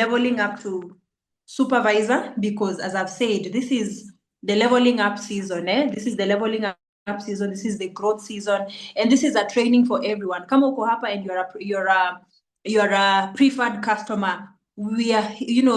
leveling up to supervisor, because as I've said, this is the leveling up season. This is the leveling up season. This is the growth season, and this is a training for everyone. Kama uko hapa and you're a preferred customer, we are,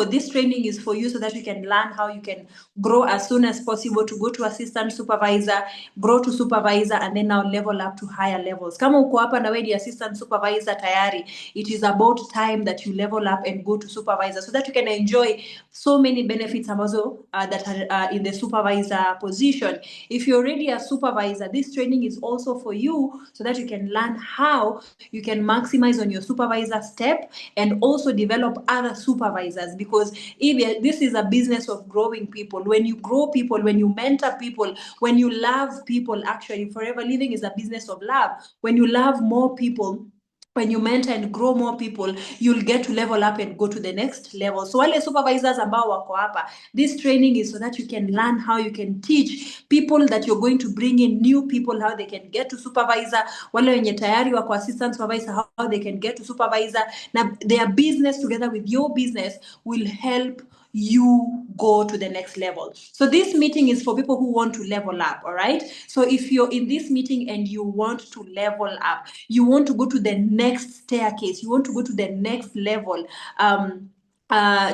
this training is for you so that you can learn how you can grow as soon as possible to go to assistant supervisor, grow to supervisor, and then now level up to higher levels. Kama uko hapa na wewe ni assistant supervisor tayari, it is about time that you level up and go to supervisor so that you can enjoy so many benefits ambazo that are in the supervisor position. If you're already a supervisor, this training is also for you so that you can learn how you can maximize on your supervisor step and also develop other supervisors, because this is a business of growing people. When you grow people, when you mentor people, when you love people, actually Forever Living is a business of love. When you love more people, when you mentor and grow more people, you'll get to level up and go to the next level. So wale supervisors ambao wako hapa, this training is so that you can learn how you can teach people that you're going to bring in new people, how they can get to supervisor. Wale wenye tayari wako assistant supervisor, how they can get to supervisor. Now their business together with your business will help you go to the next level. So this meeting is for people who want to level up, all right? So if you're in this meeting and you want to level up, you want to go to the next staircase, you want to go to the next level,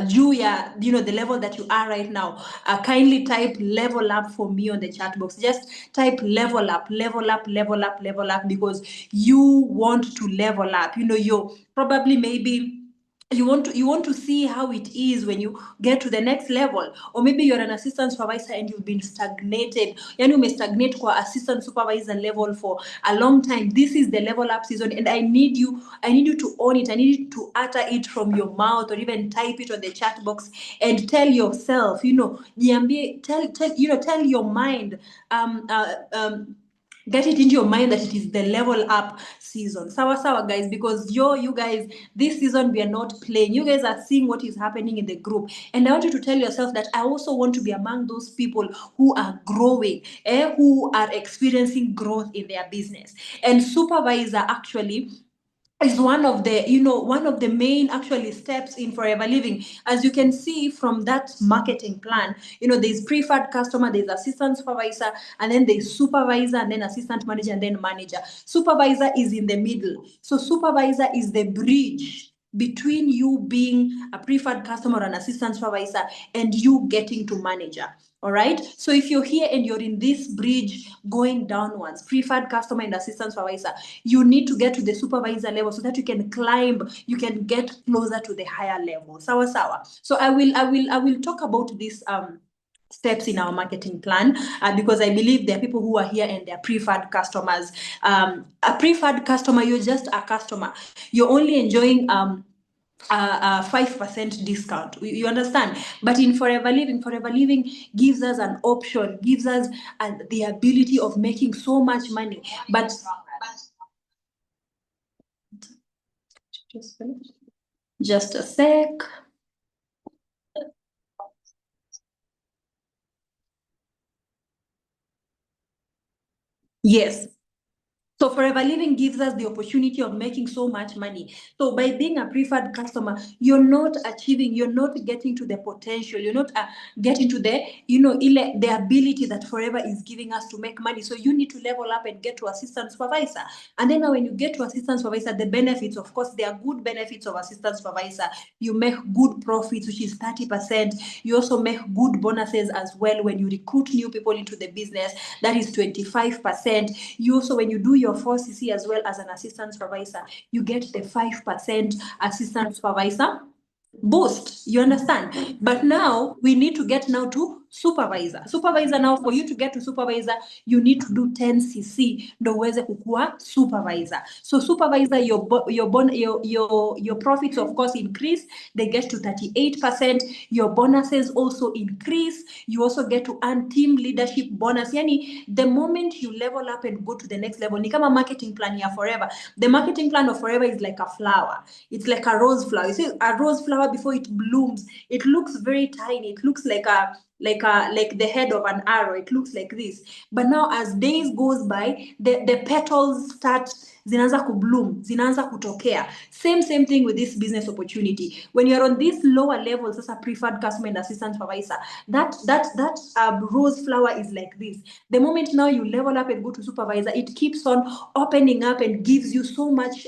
Julia, the level that you are right now, kindly type level up for me on the chat box. Just type level up, level up, level up, level up, because you want to level up. You're probably maybe you want to see how it is when you get to the next level, or maybe you're an assistant supervisor and you've been stagnated. You may stagnate kwa assistant supervisor level for a long time. This is the level up season, and I need you to own it. I need you to utter it from your mouth, or even type it on the chat box and tell yourself, tell your mind, get it into your mind that it is the level up season. Sawa guys, because you guys, this season we are not playing. You guys are seeing what is happening in the group, and I want you to tell yourself that I also want to be among those people who are growing, who are experiencing growth in their business. And supervisor actually is one of the main actually steps in Forever Living. As you can see from that marketing plan, there's preferred customer, there's assistant supervisor, and then there's supervisor, and then assistant manager, and then manager. Supervisor is in the middle. So supervisor is the bridge between you being a preferred customer and assistant supervisor and you getting to manager. All right. So if you're here and you're in this bridge going downwards, preferred customer and assistant supervisor, you need to get to the supervisor level so that you can climb, you can get closer to the higher level. Sawa. So I will talk about this steps in our marketing plan, because I believe there are people who are here and they're preferred customers. A preferred customer, you're just a customer. You're only enjoying 5% discount. You understand? But in Forever Living gives us an option, gives us the ability of making so much money. But just a sec. Yes. So Forever Living gives us the opportunity of making so much money. So by being a preferred customer, you're not getting to the potential. You're not getting to the, the ability that Forever is giving us to make money. So you need to level up and get to assistant supervisor. And then now when you get to assistant supervisor, the benefits, of course, there are good benefits of assistant supervisor. You make good profits, which is 30%. You also make good bonuses as well when you recruit new people into the business. That is 25%. You also, when you do your 4CC as well as an assistant supervisor, you get the 5% assistant supervisor boost. You understand? But now we need to get now to supervisor. Now, for you to get to supervisor, you need to do 10cc ndo uweze kukua supervisor. So supervisor, your profits of course increase. They get to 38%. Your bonuses also increase. You also get to earn team leadership bonus. Yani, the moment you level up and go to the next level, ni kama marketing plan ya Forever. The marketing plan of Forever is like a flower. It's like a rose flower. You see, a rose flower, before it blooms, it looks very tiny. It looks like like the head of an arrow. It looks like this. But now as days goes by, the petals start zinaanza kubloom, zinaanza kutokea. Same thing with this business opportunity. When you're on this lower level, as a preferred customer and assistant supervisor, that rose flower is like this. The moment now you level up and go to supervisor, it keeps on opening up and gives you so much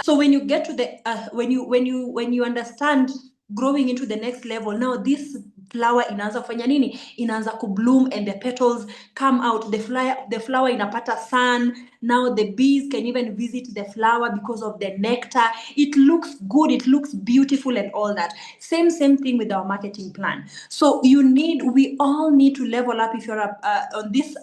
so when you get to the when you understand growing into the next level, now this flower inaanza kufanya nini, inaanza kubloom and the petals come out, the flower inapata sun. Now the bees can even visit the flower because of the nectar. It looks good, it looks beautiful and all that. Same thing with our marketing plan. So we all need to level up. If you're on this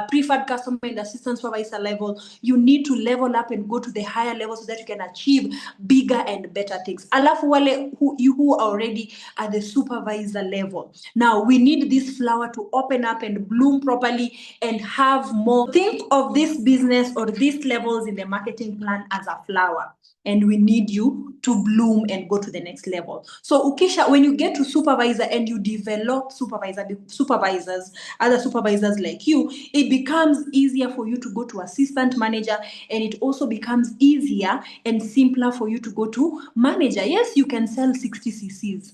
preferred customer and assistant supervisor level, you need to level up and go to the higher level so that you can achieve bigger and better things. Alafu wale who are already at the supervisor level, now we need this flower to open up and bloom properly and have more. Think of this business or these levels in the marketing plan as a flower, and we need you to bloom and go to the next level. So ukisha, when you get to supervisor and you develop supervisors, other supervisors like you, it becomes easier for you to go to assistant manager, and it also becomes easier and simpler for you to go to manager. Yes, you can sell 60 cc's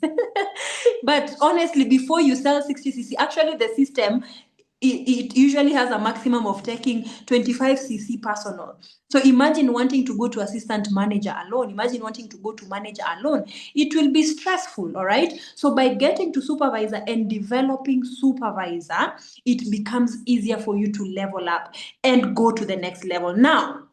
but honestly, before you sell 60 cc, actually the system, it usually has a maximum of taking 25 cc personal. So imagine wanting to go to assistant manager alone. Imagine wanting to go to manager alone. It will be stressful, all right? So by getting to supervisor and developing supervisor, it becomes easier for you to level up and go to the next level. Now,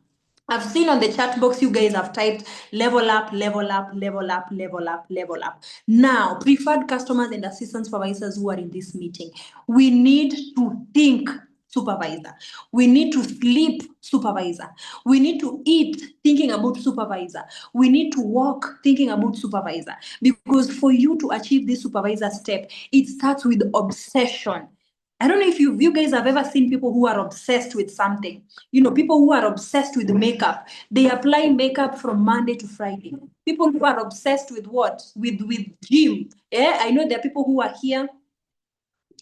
I've seen on the chat box you guys have typed level up, level up, level up, level up, level up. Now, preferred customers and assistant supervisors who are in this meeting, we need to think supervisor. We need to sleep supervisor. We need to eat thinking about supervisor. We need to walk thinking about supervisor. Because for you to achieve this supervisor step, it starts with obsession. I don't know if you guys have ever seen people who are obsessed with something. You know, people who are obsessed with makeup. They apply makeup from Monday to Friday. People who are obsessed with what? With gym. Yeah, I know there are people who are here.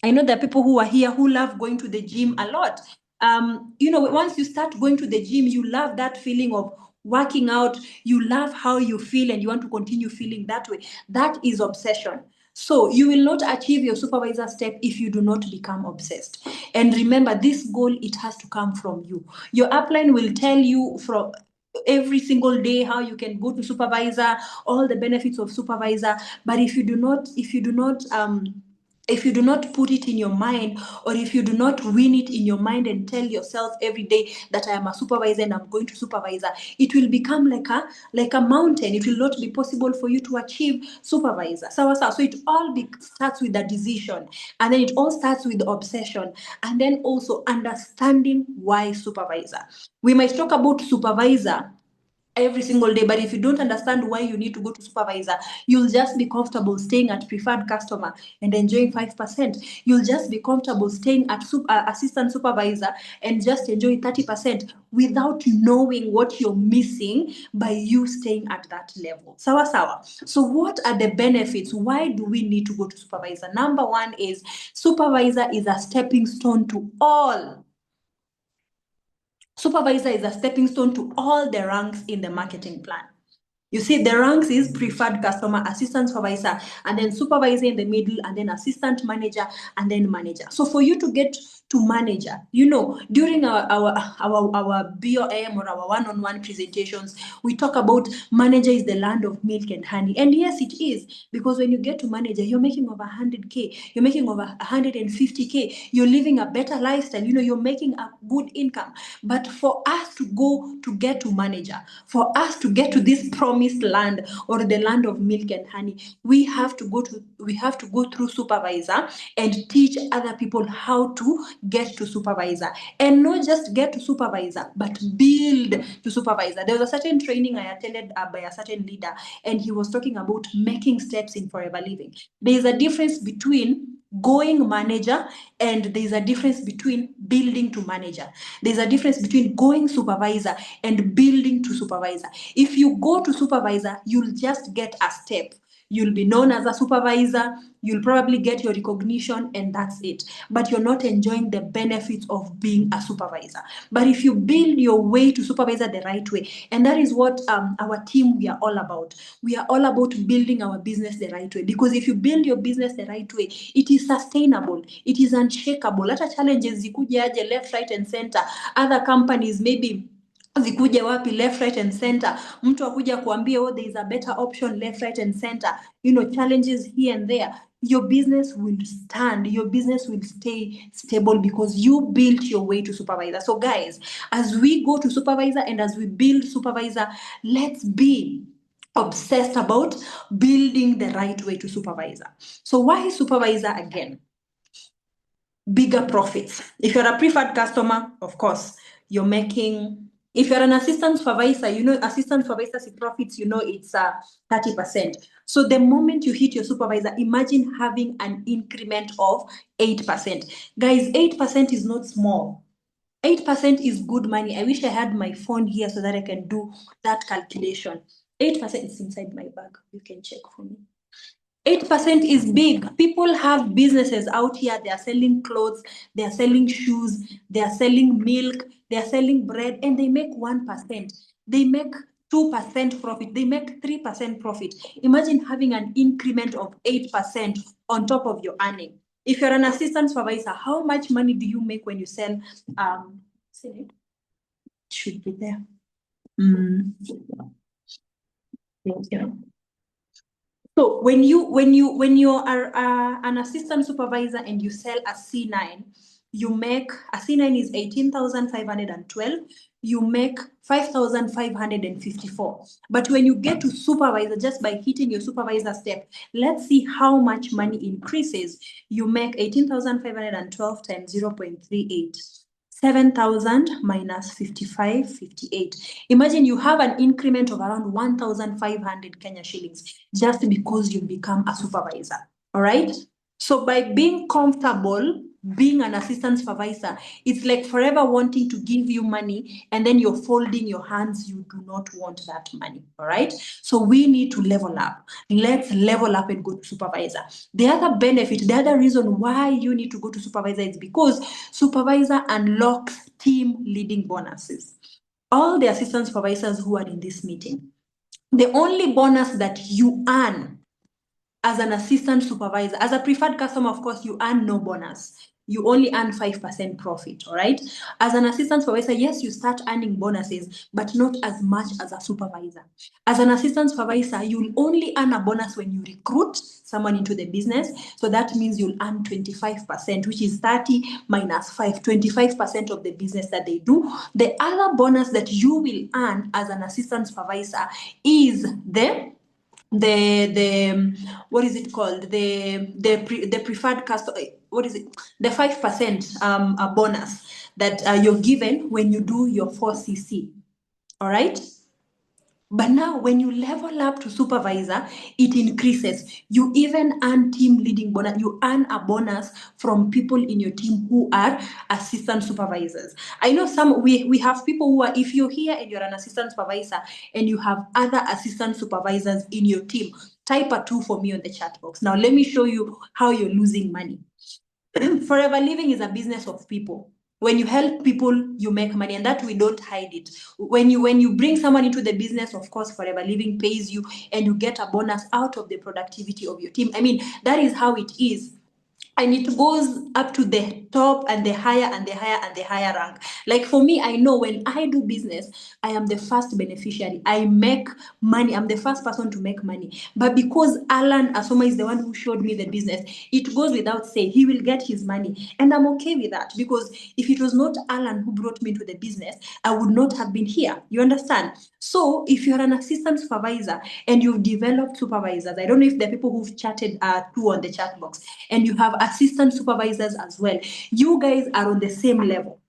I know there are people who are here who love going to the gym a lot. You know, once you start going to the gym, you love that feeling of working out. You love how you feel and you want to continue feeling that way. That is obsession. So you will not achieve your supervisor step if you do not become obsessed. And remember, this goal, it has to come from you. Your upline will tell you from every single day how you can go to supervisor, all the benefits of supervisor. But if you do not put it in your mind, or if you do not win it in your mind and tell yourself every day that I am a supervisor and I'm going to supervisor, it will become like a mountain. It will not be possible for you to achieve supervisor. So it all starts with a decision, and then it all starts with obsession, and then also understanding why supervisor. We might talk about supervisor every single day, but if you don't understand why you need to go to supervisor, you'll just be comfortable staying at preferred customer and enjoying 5%. You'll just be comfortable staying at assistant supervisor and just enjoy 30% without knowing what you're missing by you staying at that level. Sawa. So what are the benefits? Why do we need to go to supervisor? Number one is supervisor is a stepping stone to all. Supervisor is a stepping stone to all the ranks in the marketing plan. You see, the ranks is preferred customer, assistant supervisor, and then supervisor in the middle, and then assistant manager, and then manager. So for you to get to manager, you know, during our BOM or our one-on-one presentations, we talk about manager is the land of milk and honey. And yes, it is, because when you get to manager, you're making over 100K, you're making over 150K, you're living a better lifestyle, you know, you're making a good income. But for us to get to manager, for us to get to this promised land or the land of milk and honey, we have to go through supervisor and teach other people how to get to supervisor, and not just get to supervisor, but build to supervisor. There was a certain training I attended by a certain leader, and he was talking about making steps in Forever Living. There is a difference between going manager, and there's a difference between building to manager. There's a difference between going supervisor and building to supervisor. If you go to supervisor, you'll just get a step. You'll be known as a supervisor. You'll probably get your recognition, and that's it. But you're not enjoying the benefits of being a supervisor. But if you build your way to supervisor the right way, and that is what our team, we are all about. We are all about building our business the right way. Because if you build your business the right way, it is sustainable. It is unshakable. Hata challenges zikuje aje left, right, and center. Other companies maybe zikuje wapi left, right, and center, mtu akuja kuambia, oh, there is a better option left, right, and center, challenges here and there, your business will stand, your business will stay stable because you built your way to supervisor. So guys, as we go to supervisor and as we build supervisor, let's be obsessed about building the right way to supervisor. So why supervisor again? Bigger profits. If you're a preferred customer, of course, you're making. If you're an assistant supervisor, assistant supervisor's profits, it's 30%. So the moment you hit your supervisor, imagine having an increment of 8%. Guys, 8% is not small. 8% is good money. I wish I had my phone here so that I can do that calculation. 8% is inside my bag. You can check for me. 8% is big. People have businesses out here. They are selling clothes, they are selling shoes, they are selling milk, they are selling bread, and they make 1%. They make 2% profit. They make 3% profit. Imagine having an increment of 8% on top of your earning. If you're an assistant supervisor, how much money do you make when you sell? Should be there. Yeah. So when you are an assistant supervisor and you sell a C9, you make a C9 is 18,512. You make 5,554. But when you get to supervisor, just by hitting your supervisor step, let's see how much money increases. You make 18,512 times 0.38. 7,000 minus 55.58. Imagine you have an increment of around 1,500 Kenya shillings just because you become a supervisor. All right. So by being comfortable being an assistant supervisor, it's like forever wanting to give you money and then you're folding your hands. You do not want that money. All right. So we need to level up. Let's level up and go to supervisor. The other benefit, the other reason why you need to go to supervisor is because supervisor unlocks team leading bonuses. All the assistant supervisors who are in this meeting, the only bonus that you earn as an assistant supervisor, as a preferred customer, of course, you earn no bonus. You only earn 5% profit, all right? As an assistant supervisor, yes, you start earning bonuses, but not as much as a supervisor. As an assistant supervisor, you'll only earn a bonus when you recruit someone into the business. So that means you'll earn 25%, which is 30 minus 5, 25% of the business that they do. The other bonus that you will earn as an assistant supervisor is the what is it called, the preferred customer, what is it, the 5% bonus that you're given when you do your 4cc. All right. But now when you level up to supervisor, it increases. You even earn team leading bonus. You earn a bonus from people in your team who are assistant supervisors. I know we have people who are, if you're here and you're an assistant supervisor and you have other assistant supervisors in your team, type a 2 for me on the chat box. Now let me show you how you're losing money. Forever Living is a business of people. When you help people, you make money, and that we don't hide it. When you bring someone into the business, of course, Forever Living pays you and you get a bonus out of the productivity of your team. I mean, that is how it is. And it goes up to the top and the higher and the higher and the higher rank. Like for me, I know when I do business, I am the first beneficiary. I make money. I'm the first person to make money. But because Alan Asoma is the one who showed me the business, it goes without saying he will get his money. And I'm okay with that, because if it was not Alan who brought me into the business, I would not have been here. You understand? So if you're an assistant supervisor and you've developed supervisors, I don't know if there are people who've chatted 2 on the chat box, and you have assistant supervisors as well, you guys are on the same level.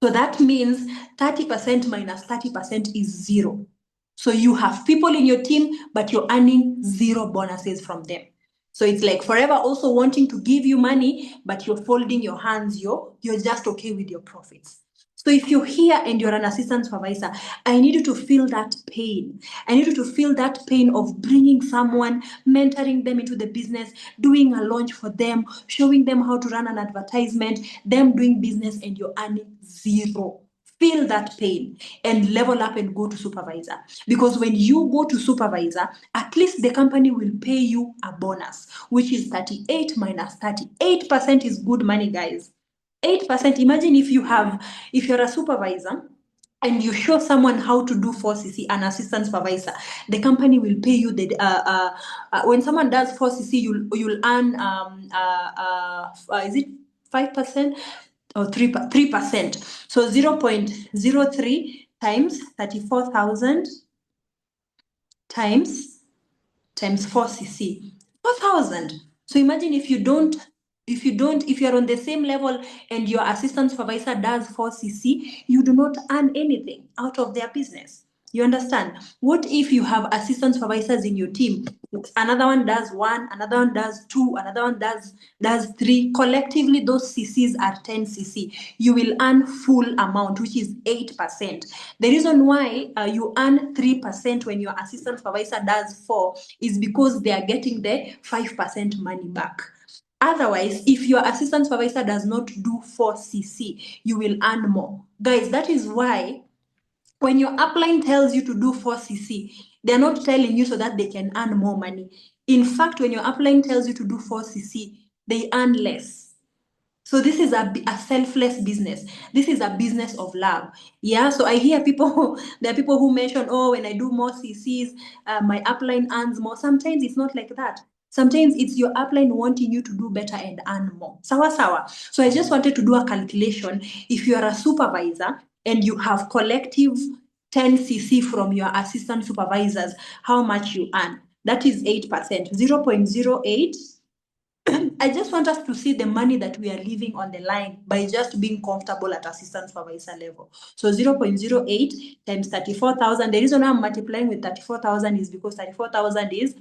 So that means 30% minus 30% is 0. So you have people in your team, but you're earning 0 bonuses from them. So it's like Forever also wanting to give you money, but you're folding your hands, you're just okay with your profits. So if you're here and you're an assistant supervisor, I need you to feel that pain. I need you to feel that pain of bringing someone, mentoring them into the business, doing a launch for them, showing them how to run an advertisement, them doing business, and you're earning zero. Feel that pain and level up and go to supervisor. Because when you go to supervisor, at least the company will pay you a bonus, which is 38 minus 30. 8% is good money, guys. 8%. Imagine if you're a supervisor and you show someone how to do 4cc, an assistant supervisor, the company will pay you the when someone does 4cc, you'll earn is it 5% or 3%? So 0.03 times 34,000 times 4cc, 4,000. So imagine if you're on the same level and your assistant supervisor does 4cc, you do not earn anything out of their business. You understand? What if you have assistant supervisors in your team? Another one does 1, another one does 2, another one does 3. Collectively, those CCs are 10cc. You will earn full amount, which is 8%. The reason why you earn 3% when your assistant supervisor does 4 is because they are getting the 5% money back. Otherwise, if your assistant supervisor does not do 4cc, you will earn more. Guys, that is why when your upline tells you to do 4cc, they're not telling you so that they can earn more money. In fact, when your upline tells you to do 4cc, they earn less. So this is a selfless business. This is a business of love. Yeah. So I hear people, there are people who mention, oh, when I do more CCs, my upline earns more. Sometimes it's not like that. Sometimes it's your upline wanting you to do better and earn more. Sawa sawa. So I just wanted to do a calculation. If you are a supervisor and you have collective 10cc from your assistant supervisors, how much you earn? That is 8%, 0.08. I just want us to see the money that we are leaving on the line by just being comfortable at assistant supervisor level. So 0.08 times 34,000. The reason I'm multiplying with 34,000 is because 34,000 is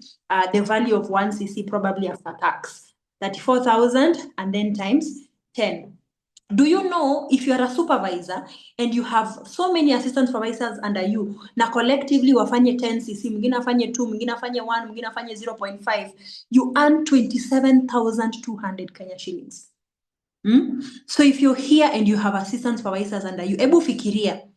the value of 1cc probably after tax. 34,000 and then times 10. Do you know if you are a supervisor and you have so many assistant supervisors under you, na collectively wafanye 10cc, mwingine afanye 2, mwingine afanye 1, mwingine afanye 0.5, you earn 27,200 Kenya shillings. So if you're here and you have assistant supervisors under you, ebu fikiria,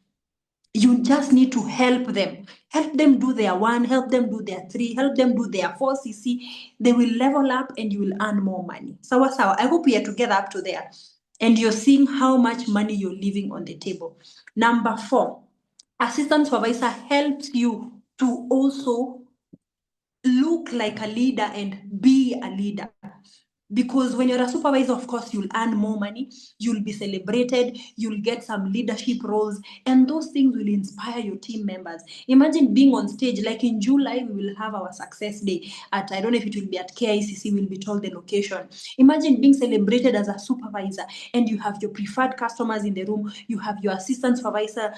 you just need to help them. Help them do their 1, help them do their 3, help them do their 4cc. They will level up and you will earn more money. Sawa sawa. I hope we are together up to there. And you're seeing how much money you're leaving on the table. Number 4, assistant supervisor helps you to also look like a leader and be a leader. Because when you're a supervisor, of course, you'll earn more money, you'll be celebrated, you'll get some leadership roles, and those things will inspire your team members. Imagine being on stage, like in July, we will have our success day at, I don't know if it will be at KICC, we'll be told the location. Imagine being celebrated as a supervisor, and you have your preferred customers in the room, you have your assistant supervisor,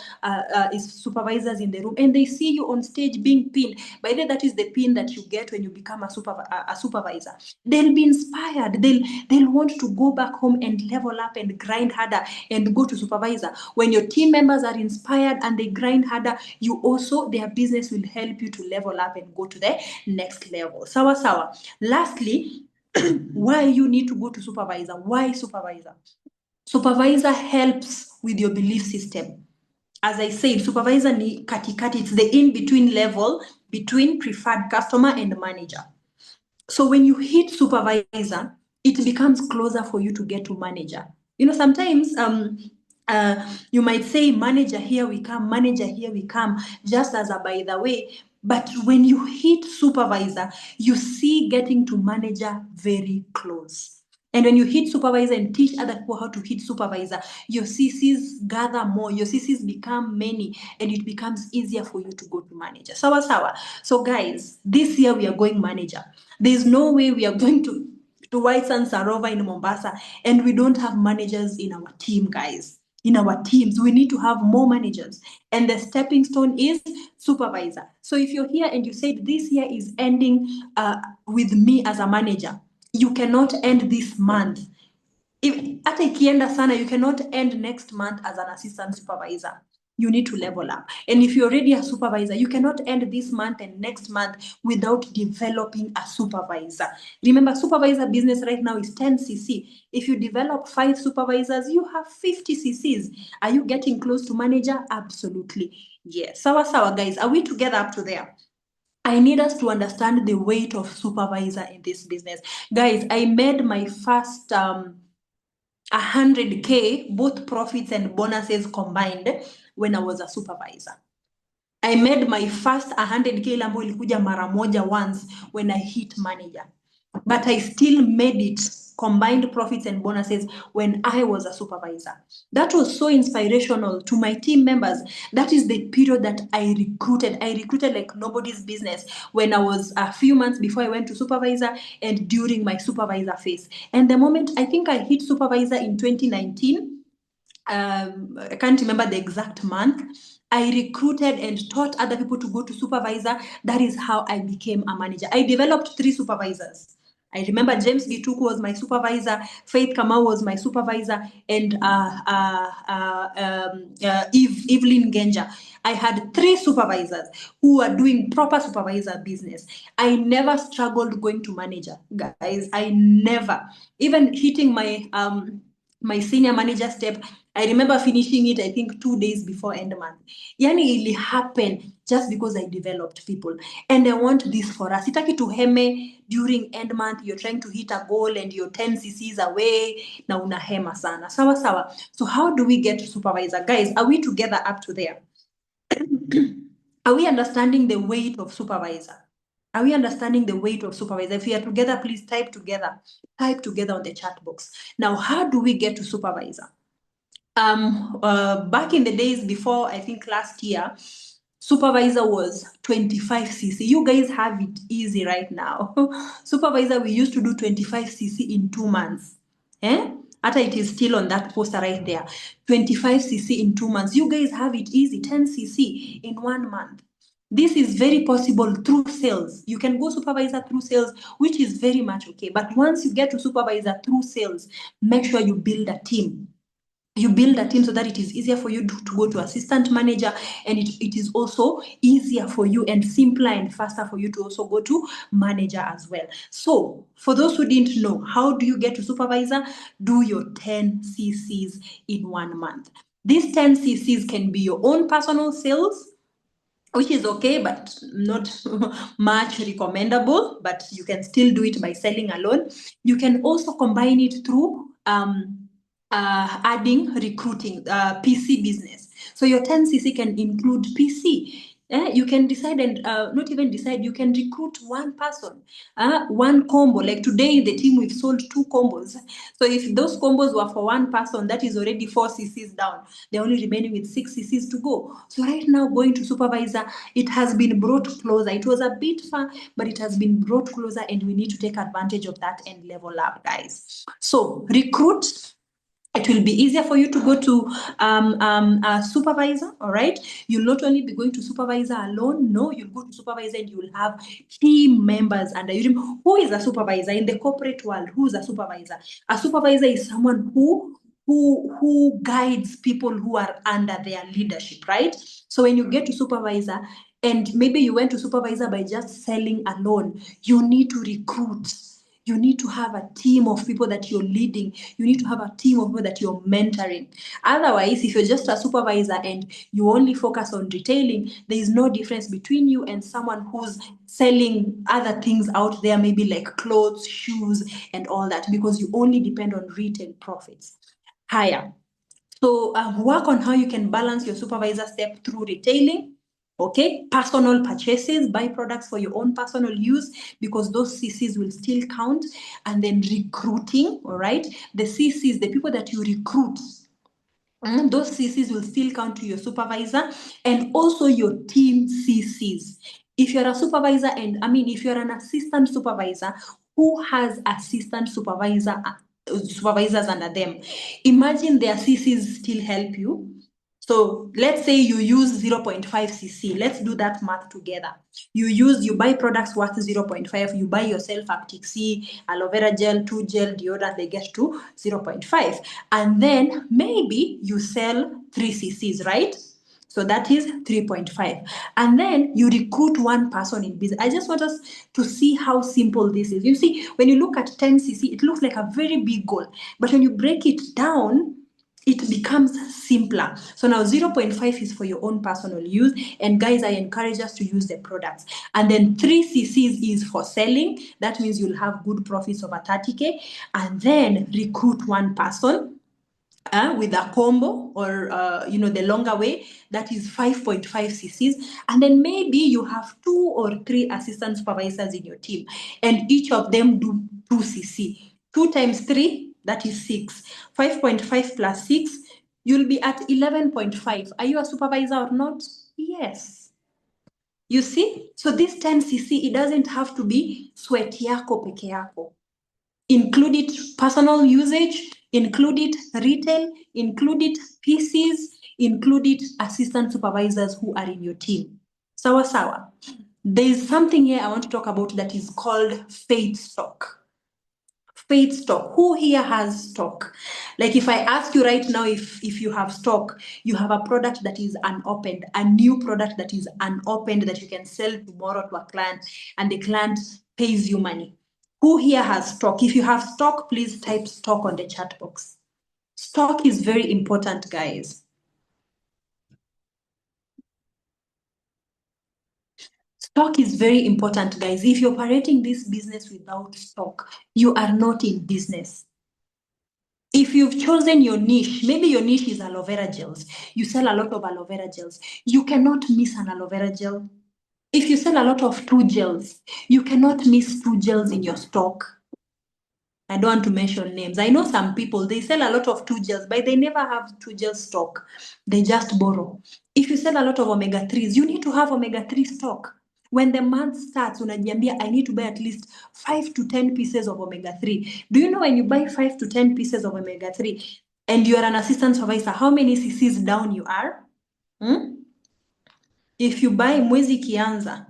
supervisors in the room, and they see you on stage being pinned. By the way, that is the pin that you get when you become a supervisor. They'll be inspired. They'll want to go back home and level up and grind harder and go to supervisor. When your team members are inspired and they grind harder, you also, their business will help you to level up and go to the next level. Sawa sawa. Lastly, why you need to go to supervisor? Why supervisor? Supervisor helps with your belief system. As I said, supervisor ni katikati, it's the in-between level between preferred customer and manager. So when you hit supervisor, it becomes closer for you to get to manager. You know, sometimes you might say, manager, here we come, manager, here we come, just as a by the way. But when you hit supervisor, you see getting to manager very close. And when you hit supervisor and teach other people how to hit supervisor, your CCs gather more, your CCs become many, and it becomes easier for you to go to manager. Sawa sawa. So guys, this year we are going manager. There's no way we are going to White Sands Sarova in Mombasa and we don't have managers in our team, guys. In our teams, we need to have more managers. And the stepping stone is supervisor. So if you're here and you said this year is ending with me as a manager, you cannot end this month hata ikienda sana, you cannot end next month as an assistant supervisor. You need to level up. And if you're already a supervisor, you cannot end this month and next month without developing a supervisor. Remember, supervisor business right now is 10 cc. If you develop 5 supervisors, you have 50 cc's. Are you getting close to manager? Absolutely. Yes. Sawa, guys. Are we together up to there? I need us to understand the weight of supervisor in this business. Guys, I made my first 100K, both profits and bonuses combined, when I was a supervisor. I made my first 100K ambayo ilikuja mara moja once when I hit manager. But I still made it, combined profits and bonuses, when I was a supervisor. That was so inspirational to my team members. That is the period that I recruited. I recruited like nobody's business when I was a few months before I went to supervisor and during my supervisor phase. And the moment I think I hit supervisor in 2019, I can't remember the exact month, I recruited and taught other people to go to supervisor. That is how I became a manager. I developed 3 supervisors. I remember James Gituku was my supervisor, Faith Kamau was my supervisor, and Evelyn Genja. I had 3 supervisors who are doing proper supervisor business. I never struggled going to manager, guys. I never. Even hitting my senior manager step, I remember finishing it, I think 2 days before end month. Yani it happened just because I developed people. And I want this for us. Sitaki tuheme during end month, you're trying to hit a goal and you're 10 cc's away, na unahema sana. Sawa. So how do we get to supervisor? Guys, are we together up to there? Are we understanding the weight of supervisor? Are we understanding the weight of supervisor? If we are together, please type together. Type together on the chat box. Now, how do we get to supervisor? Back in the days before, I think last year, supervisor was 25 cc. You guys have it easy right now. Supervisor, we used to do 25 cc in 2 months. Ata it is still on that poster right there. 25 cc in 2 months. You guys have it easy. 10 cc in 1 month. This is very possible through sales. You can go supervisor through sales, which is very much okay. But once you get to supervisor through sales, make sure you build a team. You build a team so that it is easier for you to go to assistant manager, and it is also easier for you and simpler and faster for you to also go to manager as well. So for those who didn't know, how do you get to supervisor? Do your 10 cc's in 1 month. These 10 cc's can be your own personal sales, which is okay, but not much recommendable, but you can still do it by selling alone. You can also combine it through adding recruiting, PC business. So your 10 cc can include PC. You can decide and not even decide, you can recruit one person, one combo. Like today in the team, we've sold 2 combos. So if those combos were for one person, that is already 4 cc's down. They're only remaining with 6 cc's to go. So right now, going to supervisor, it has been brought closer. It was a bit far, but it has been brought closer, and we need to take advantage of that and level up, guys. So recruit. It will be easier for you to go to a supervisor, all right? You'll not only be going to supervisor alone, no, you'll go to supervisor and you'll have team members under you. Who is a supervisor in the corporate world? Who's a supervisor? A supervisor is someone who guides people who are under their leadership, right? So when you get to supervisor, and maybe you went to supervisor by just selling alone, you need to recruit. You need to have a team of people that you're leading. You need to have a team of people that you're mentoring. Otherwise, if you're just a supervisor and you only focus on retailing, there is no difference between you and someone who's selling other things out there, maybe like clothes, shoes, and all that, because you only depend on retail profits. Higher. So work on how you can balance your supervisor step through retailing. Okay, personal purchases, buy products for your own personal use, because those CCs will still count. And then recruiting, all right? The CCs, the people that you recruit, those CCs will still count to your supervisor, and also your team CCs. If you're a supervisor, and if you're an assistant supervisor who has assistant supervisors under them, imagine their CCs still help you. So let's say you use 0.5 cc. Let's do that math together. You buy products worth 0.5. You buy yourself Aptic C, aloe vera gel, 2 gel, deodorant, they get to 0.5. And then maybe you sell 3 cc's, right? So that is 3.5. And then you recruit one person in business. I just want us to see how simple this is. You see, when you look at 10 cc, it looks like a very big goal. But when you break it down, it becomes simpler. So now 0.5 is for your own personal use. And guys, I encourage us to use the products. And then 3 cc's is for selling. That means you'll have good profits over 30K. And then recruit one person with a combo or the longer way, that is 5.5 cc's. And then maybe you have 2 or 3 assistant supervisors in your team, and each of them do 2 cc. 2 times 3, that is 6. 5.5 plus 6, you'll be at 11.5. Are you a supervisor or not? Yes. You see, so this 10 cc, it doesn't have to be sweat yako peke yako. Include it personal usage, include it retail, include it PCs, include it assistant supervisors who are in your team. Sawa sawa. There is something here I want to talk about that is called faith stock. Faith stock. Who here has stock? Like if I ask you right now if you have stock, you have a product that is unopened, a new product that is unopened that you can sell tomorrow to a client, and the client pays you money. Who here has stock? If you have stock, please type stock on the chat box. Stock is very important, guys. Stock is very important, guys. If you're operating this business without stock, you are not in business. If you've chosen your niche, maybe your niche is aloe vera gels. You sell a lot of aloe vera gels. You cannot miss an aloe vera gel. If you sell a lot of 2 gels, you cannot miss 2 gels in your stock. I don't want to mention names. I know some people, they sell a lot of 2 gels, but they never have 2 gel stock. They just borrow. If you sell a lot of omega 3s, you need to have omega 3 stock. When the month starts, unajiambia, I need to buy at least 5 to 10 pieces of omega 3. Do you know when you buy 5 to 10 pieces of omega 3 and you are an assistant supervisor, how many cc's down you are? If you buy mwezi kianza,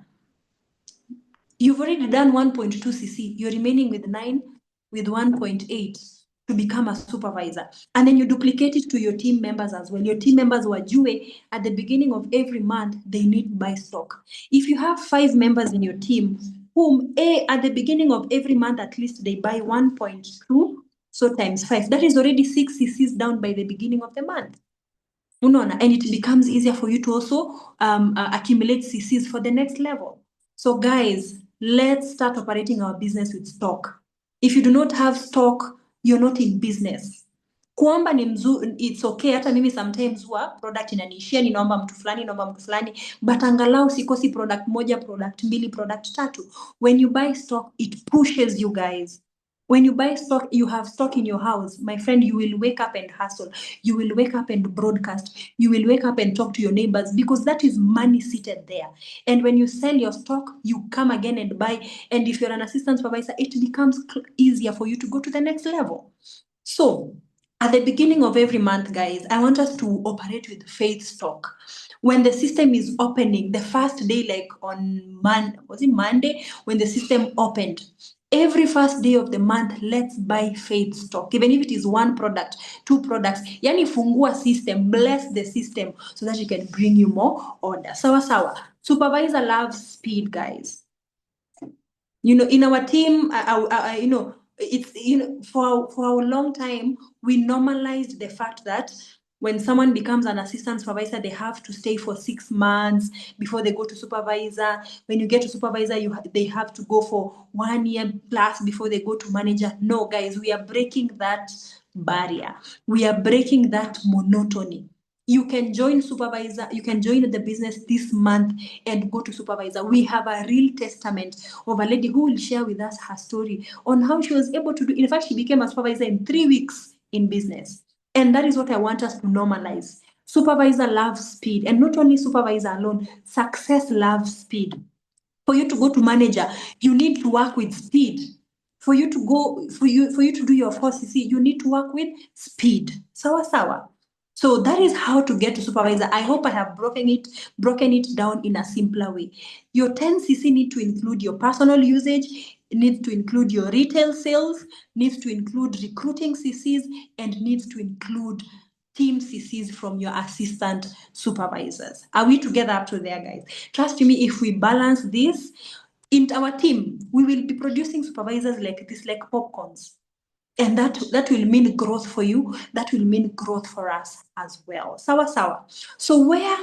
you've already done 1.2 cc. You're remaining with 9, with 1.8 to become a supervisor. And then you duplicate it to your team members as well. Your team members wajue at the beginning of every month, they need to buy stock. If you have 5 members in your team, whom at the beginning of every month, at least they buy 1.2, so times 5. That is already 6 cc's down by the beginning of the month. And it becomes easier for you to also accumulate cc's for the next level. So guys, let's start operating our business with stock. If you do not have stock, you're not in business. Kuomba ni it's okay. Hata mimi sometimes product inaniishia, ninaomba mtu fulani, but angalau sikosi product moja, product mbili, product tatu. When you buy stock, it pushes you guys. When you buy stock, you have stock in your house. My friend, you will wake up and hustle. You will wake up and broadcast. You will wake up and talk to your neighbors because that is money seated there. And when you sell your stock, you come again and buy. And if you're an assistant supervisor, it becomes easier for you to go to the next level. So at the beginning of every month, guys, I want us to operate with faith stock. When the system is opening, the first day, like on Monday, when the system opened, every first day of the month, let's buy faith stock. Even if it is 1 product, 2 products, yani fungua system, bless the system so that it can bring you more order. Sawa. Supervisor loves speed, guys. In our team, it's, for a long time, we normalized the fact that when someone becomes an assistant supervisor, they have to stay for 6 months before they go to supervisor. When you get to supervisor, they have to go for 1 year plus before they go to manager. No, guys, we are breaking that barrier. We are breaking that monotony. You can join supervisor, you can join the business this month and go to supervisor. We have a real testament of a lady who will share with us her story on how she was able to do. In fact, she became a supervisor in 3 weeks in business. And that is what I want us to normalize. Supervisor loves speed, and not only supervisor alone, success loves speed. For you to go to manager, you need to work with speed. For you to do your 4cc, you need to work with speed. Sawa. So that is how to get to supervisor. I hope I have broken it down in a simpler way. Your 10cc need to include your personal usage, needs to include your retail sales, needs to include recruiting CCs, and needs to include team CCs from your assistant supervisors. Are we together up to there, guys? Trust me, if we balance this in our team, we will be producing supervisors like this, like popcorns. And that will mean growth for you. That will mean growth for us as well. Sawa. So where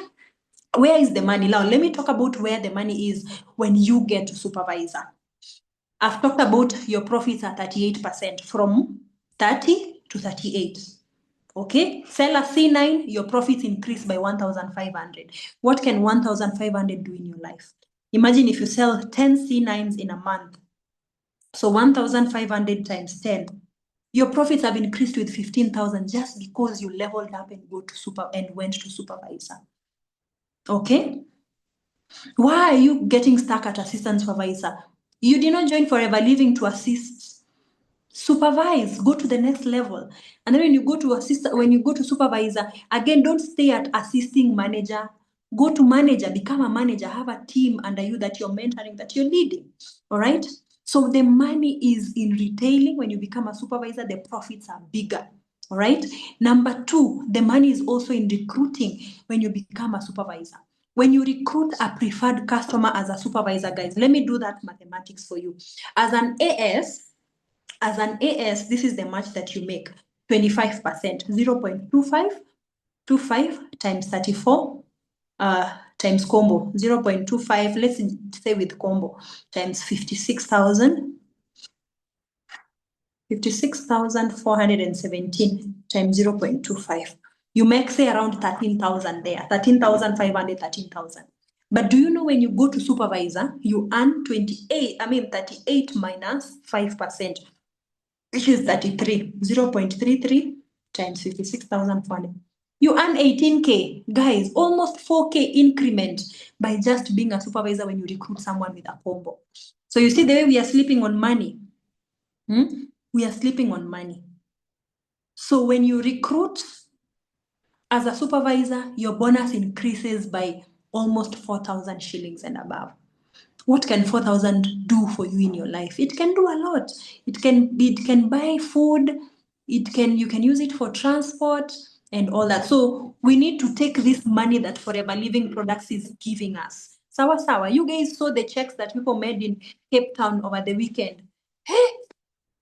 is the money? Now, let me talk about where the money is when you get to supervisor. I've talked about your profits are 38%, from 30 to 38. Okay, sell a C9, your profits increase by 1,500. What can 1,500 do in your life? Imagine if you sell 10 C9s in a month. So 1,500 times 10. Your profits have increased with 15,000 just because you leveled up and went to supervisor. Okay? Why are you getting stuck at assistant supervisor? You did not join Forever Living to assist. Supervise, go to the next level. And then when you go to supervisor, again, don't stay at assisting manager. Go to manager, become a manager, have a team under you that you're mentoring, that you're leading. All right? So the money is in retailing. When you become a supervisor, the profits are bigger. All right? Number 2, the money is also in recruiting when you become a supervisor. When you recruit a preferred customer as a supervisor, guys, let me do that mathematics for you. As an AS, this is the match that you make. 25%, 0.25 times 34 times combo, 0.25, let's say with combo, times 56,417 times 0.25. You make, say, around 13,000 there, 13,500, 13,000. But do you know when you go to supervisor, you earn 38 minus 5%, which is 33, 0.33 times 56,400. You earn 18K, guys, almost 4K increment by just being a supervisor when you recruit someone with a combo. So you see the way we are sleeping on money. We are sleeping on money. So when you recruit as a supervisor, your bonus increases by almost 4,000 shillings and above. What can 4,000 do for you in your life? It can do a lot. It can buy food. You can use it for transport and all that. So we need to take this money that Forever Living Products is giving us. Sawa. You guys saw the checks that people made in Cape Town over the weekend. Hey,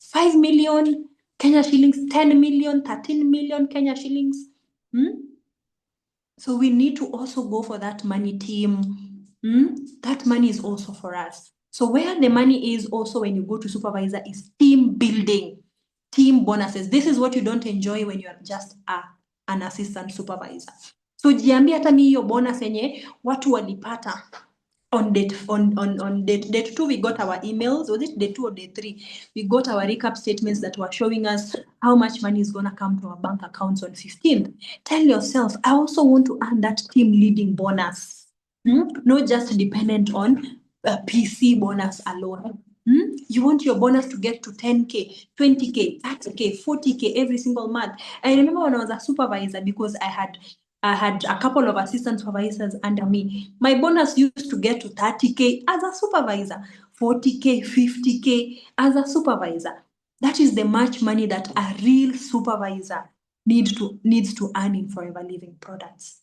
5 million Kenya shillings, 10 million, 13 million Kenya shillings. So we need to also go for that money, team. That money is also for us. So where the money is also when you go to supervisor is team building, team bonuses. This is what you don't enjoy when you are just an assistant supervisor. So jiambie hata mi hiyo bonus yenye watu walipata on date 2, we got our emails. Was it day 2 or day 3? We got our recap statements that were showing us how much money is gonna come to our bank accounts on 15th. Tell yourself, I also want to earn that team leading bonus. Not just dependent on a PC bonus alone. You want your bonus to get to 10K, 20K, 30K, 40K every single month. I remember when I was a supervisor, because I had a couple of assistant supervisors under me. My bonus used to get to 30K as a supervisor, 40K, 50K as a supervisor. That is the much money that a real supervisor needs to earn in Forever Living Products.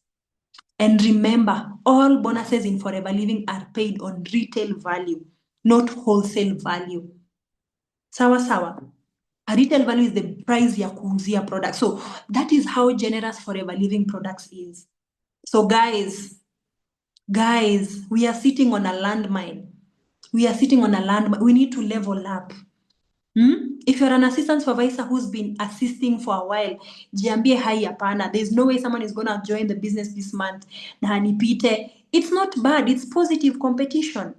And remember, all bonuses in Forever Living are paid on retail value, not wholesale value. Sawa. A retail value is the price ya kuuzia product. So that is how generous Forever Living Products is. So guys, we are sitting on a landmine. We need to level up. If you're an assistant supervisor who's been assisting for a while, jiambie hai hapana. There's no way someone is gonna join the business this month na hanipite. It's not bad. It's positive competition.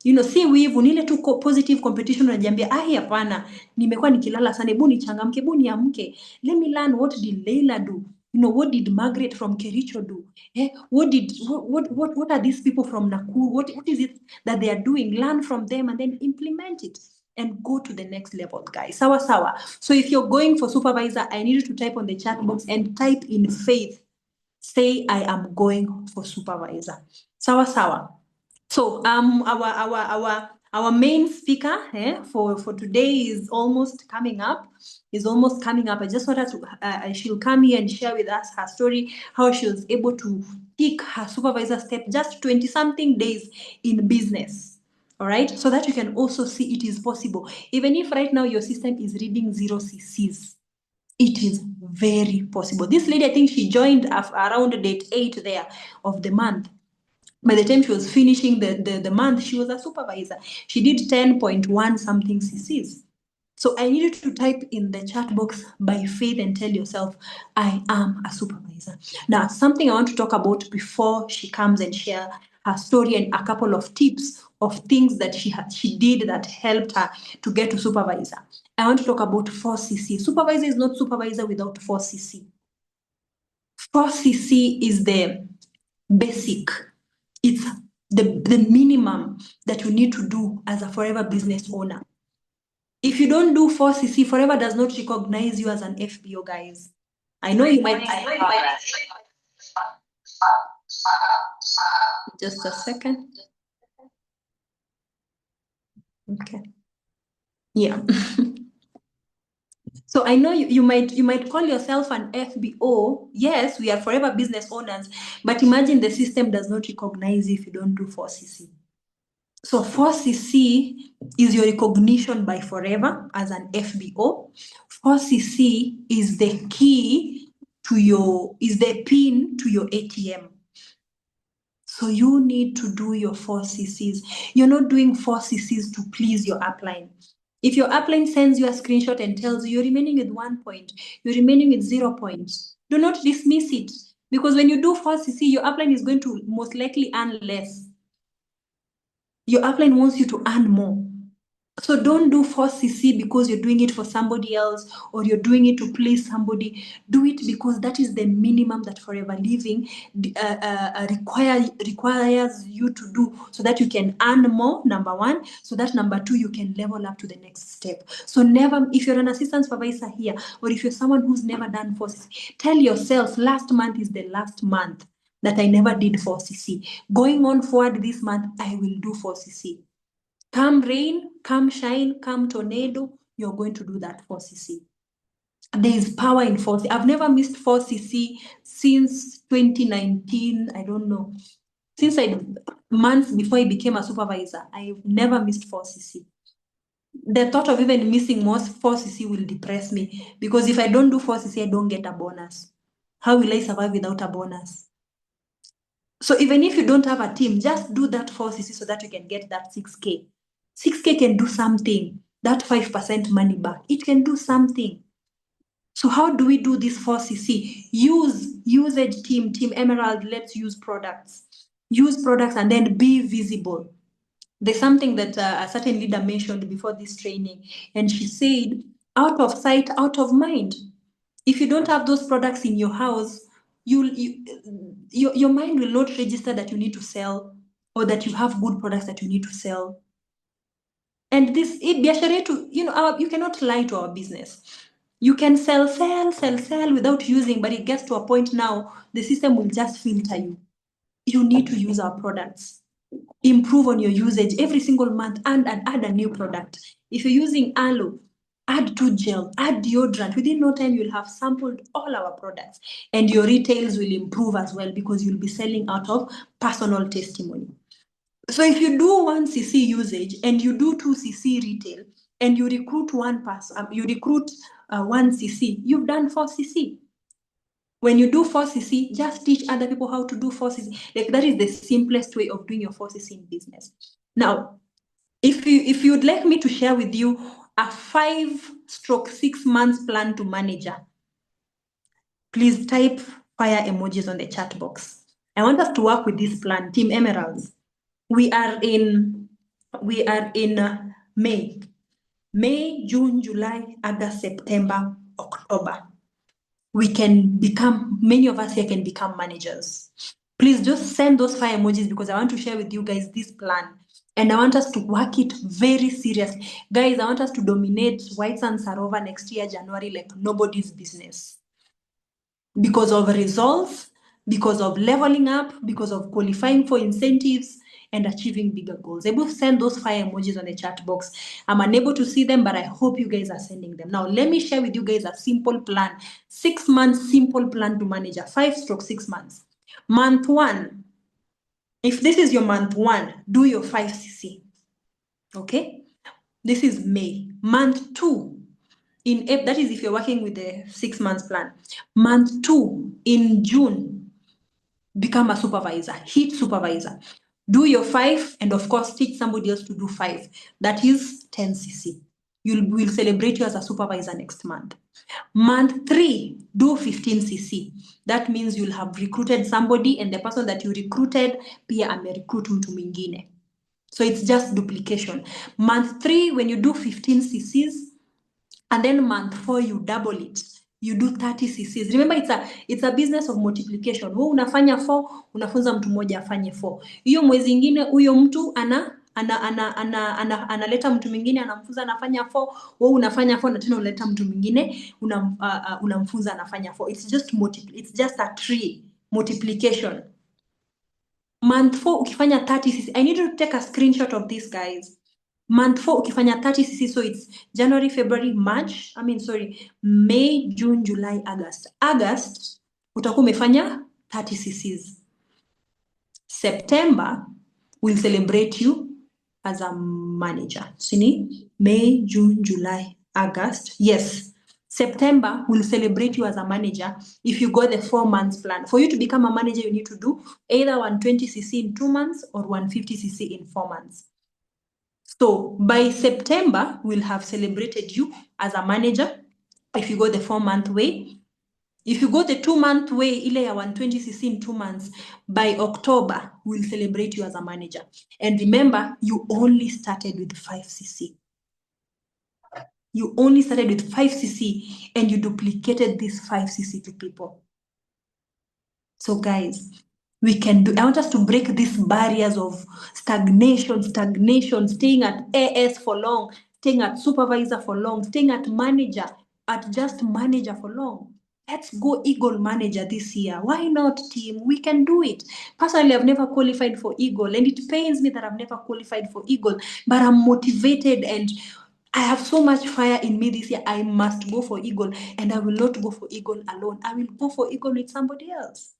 Si wivu, nile tu positive competition, unajiambia hapana, nimekuwa nikilala sana, hebu nichangamke, hebu niamke. Let me learn, what did Leila do? What did Margaret from Kericho do? What are these people from Nakuru? What is it that they are doing? Learn from them and then implement it. and go to the next level, guys. Sawa sawa. So if you're going for supervisor, I need you to type on the chat box and type in faith. Say, I am going for supervisor. Sawa sawa. So our main speaker for today is almost coming up. I just want her to she'll come here and share with us her story, how she was able to pick her supervisor step just 20 something days in business. All right, so that you can also see it is possible. Even if right now your system is reading 0 cc's, it is very possible. This lady, I think she joined around date 8 there of the month. By the time she was finishing the month, she was a supervisor. She did 10.1 something cc's. So I need you to type in the chat box by faith and tell yourself, I am a supervisor. Now, something I want to talk about before she comes and share her story and a couple of tips of things that she did that helped her to get to supervisor. I want to talk about 4cc. Supervisor is not supervisor without 4cc. 4cc is the basic. It's the minimum that you need to do as a forever business owner. If you don't do 4cc, forever does not recognize you as an FBO, guys. I know you might. Just a second. Okay. Yeah. So I know you might call yourself an FBO. Yes, we are forever business owners, but imagine the system does not recognize you if you don't do 4cc. So 4cc is your recognition by forever as an FBO. 4cc is the key to is the pin to your ATM. So you need to do your 4cc's. You're not doing 4cc's to please your upline. If your upline sends you a screenshot and tells you you're remaining with 1 point, you're remaining with 0 points, do not dismiss it. Because when you do 4cc, your upline is going to most likely earn less. Your upline wants you to earn more. So don't do 4cc because you're doing it for somebody else or you're doing it to please somebody. Do it because that is the minimum that forever living requires you to do so that you can earn more, number one, so that number two, you can level up to the next step. So never, if you're an assistant supervisor here or if you're someone who's never done 4cc, tell yourself last month is the last month that I never did 4cc. Going on forward this month, I will do 4cc. Come rain, come shine, come tornado, you're going to do that 4cc. There is power in 4cc. I've never missed 4cc since 2019. I don't know. Since months before I became a supervisor, I've never missed 4cc. The thought of even missing more 4cc will depress me because if I don't do 4cc, I don't get a bonus. How will I survive without a bonus? So even if you don't have a team, just do that 4cc so that you can get that 6K. 6K can do something. That 5% money back, it can do something. So how do we do this 4cc? Usage team Emerald, let's use products. Use products and then be visible. There's something that a certain leader mentioned before this training, and she said, out of sight, out of mind. If you don't have those products in your house, your mind will not register that you need to sell or that you have good products that you need to sell. And this biashara to you cannot lie to our business. You can sell without using, but it gets to a point now the system will just filter you. You need to use our products. Improve on your usage every single month and add a new product. If you're using aloe, add tooth gel, add deodorant. Within no time, you'll have sampled all our products and your retails will improve as well because you'll be selling out of personal testimony. So if you do 1cc usage and you do 2cc retail and you recruit one person, you recruit 1cc, you've done 4cc. When you do 4cc, just teach other people how to do 4cc. Like that is the simplest way of doing your 4cc in business. Now, if you'd like me to share with you a 5/6 months plan to manager, please type fire emojis on the chat box. I want us to work with this plan, Team Emeralds. We are in May, June, July, August, September, October. Many of us here can become managers. Please just send those fire emojis because I want to share with you guys this plan. And I want us to work it very seriously. Guys, I want us to dominate Whites and Sarova next year, January, like nobody's business. Because of results, because of leveling up, because of qualifying for incentives, and achieving bigger goals. Able to send those fire emojis on the chat box. I'm unable to see them, but I hope you guys are sending them. Now, let me share with you guys a simple plan. 6 months simple plan to manage a 5/6 months. Month 1, if this is your month 1, do your 5cc. Okay? This is May. Month 2, in April, that is if you're working with the 6 months plan. Month 2, in June, become a supervisor, hit supervisor. Do your 5, and of course, teach somebody else to do 5. That is 10cc. We'll celebrate you as a supervisor next month. Month 3, do 15cc. That means you'll have recruited somebody, and the person that you recruited pia amerecruit mtu mwingine. So it's just duplication. Month 3, when you do 15cc's, and then month 4 you double it, you do 30cc's. Remember, it's a business of multiplication. Wewe unafanya 4, unafunza mtu mmoja afanye 4. Hiyo mwezi ingine huyo mtu analeta mtu mwingine anamfunza anafanya 4, wewe unafanya 4 na tena unaleta mtu mwingine unamfunza anafanya 4. It's just a tree multiplication. Month 4 ukifanya 30cc, I need you to take a screenshot of this, guys. Month 4 ukifanya 30cc, so it's January, February, March, May, June, July, August. August utakuwa umefanya 30cc's. September will celebrate you as a manager. Sini? May, June, July, August. Yes. September will celebrate you as a manager if you got the 4 months plan. For you to become a manager, you need to do either 120cc in 2 months or 150cc in 4 months. So by September, we'll have celebrated you as a manager if you go the 4-month way. If you go the 2-month way, ile ya 120cc in 2 months, by October, we'll celebrate you as a manager. And remember, you only started with 5cc. You only started with 5cc and you duplicated this 5cc to people. So guys, we can do, I want us to break these barriers of stagnation, staying at AS for long, staying at supervisor for long, staying at just manager for long. Let's go Eagle manager this year. Why not, team? We can do it. Personally, I've never qualified for Eagle, and it pains me that I've never qualified for Eagle, but I'm motivated and I have so much fire in me this year. I must go for Eagle, and I will not go for Eagle alone. I will go for Eagle with somebody else.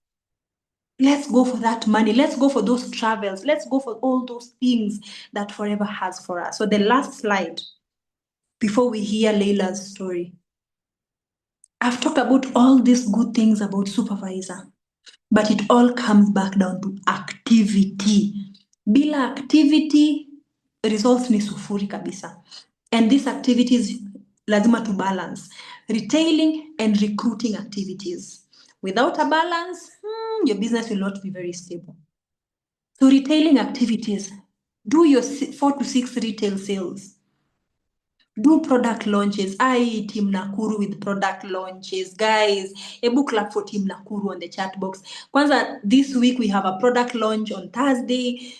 Let's go for that money. Let's go for those travels. Let's go for all those things that Forever has for us. So the last slide, before we hear Leila's story. I've talked about all these good things about supervisor, but it all comes back down to activity. Bila activity, results ni sufuri kabisa. And these activities lazima to balance. Retailing and recruiting activities. Without a balance, your business will not be very stable. So retailing activities, do your 4 to 6 retail sales. Do product launches. Team Nakuru with product launches. Guys, a book club for Team Nakuru on the chat box. Kwanza, this week we have a product launch on Thursday.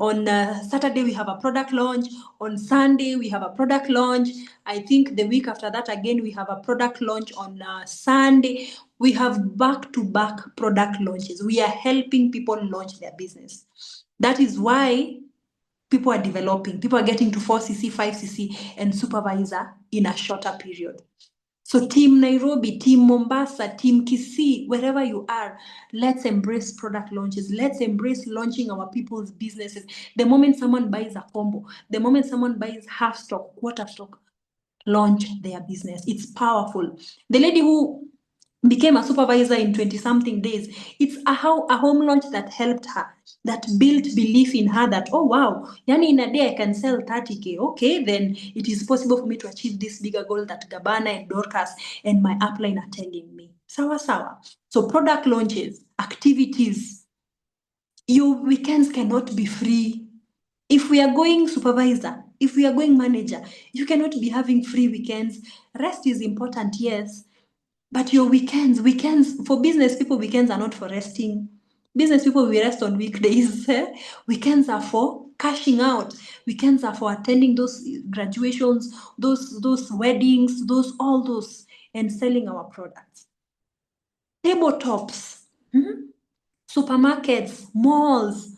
On Saturday we have a product launch. On Sunday we have a product launch. I think the week after that again we have a product launch on Sunday. We have back-to-back product launches. We are helping people launch their business. That is why people are developing. People are getting to 4cc, 5cc, and supervisor in a shorter period. So Team Nairobi, Team Mombasa, Team Kisii, wherever you are, let's embrace product launches. Let's embrace launching our people's businesses. The moment someone buys a combo, the moment someone buys half stock, quarter stock, launch their business. It's powerful. The lady who became a supervisor in 20-something days, it's a home launch that helped her, that built belief in her that, oh wow, yani in a day I can sell 30K. Okay, then it is possible for me to achieve this bigger goal that Gabana and Dorcas and my upline are telling me. Sawa sawa. So product launches, activities, your weekends cannot be free. If we are going supervisor, if we are going manager, you cannot be having free weekends. Rest is important, yes. But your weekends, for business people, weekends are not for resting. Business people, we rest on weekdays. Weekends are for cashing out. Weekends are for attending those graduations, those weddings, all those, and selling our products. Tabletops, supermarkets, malls.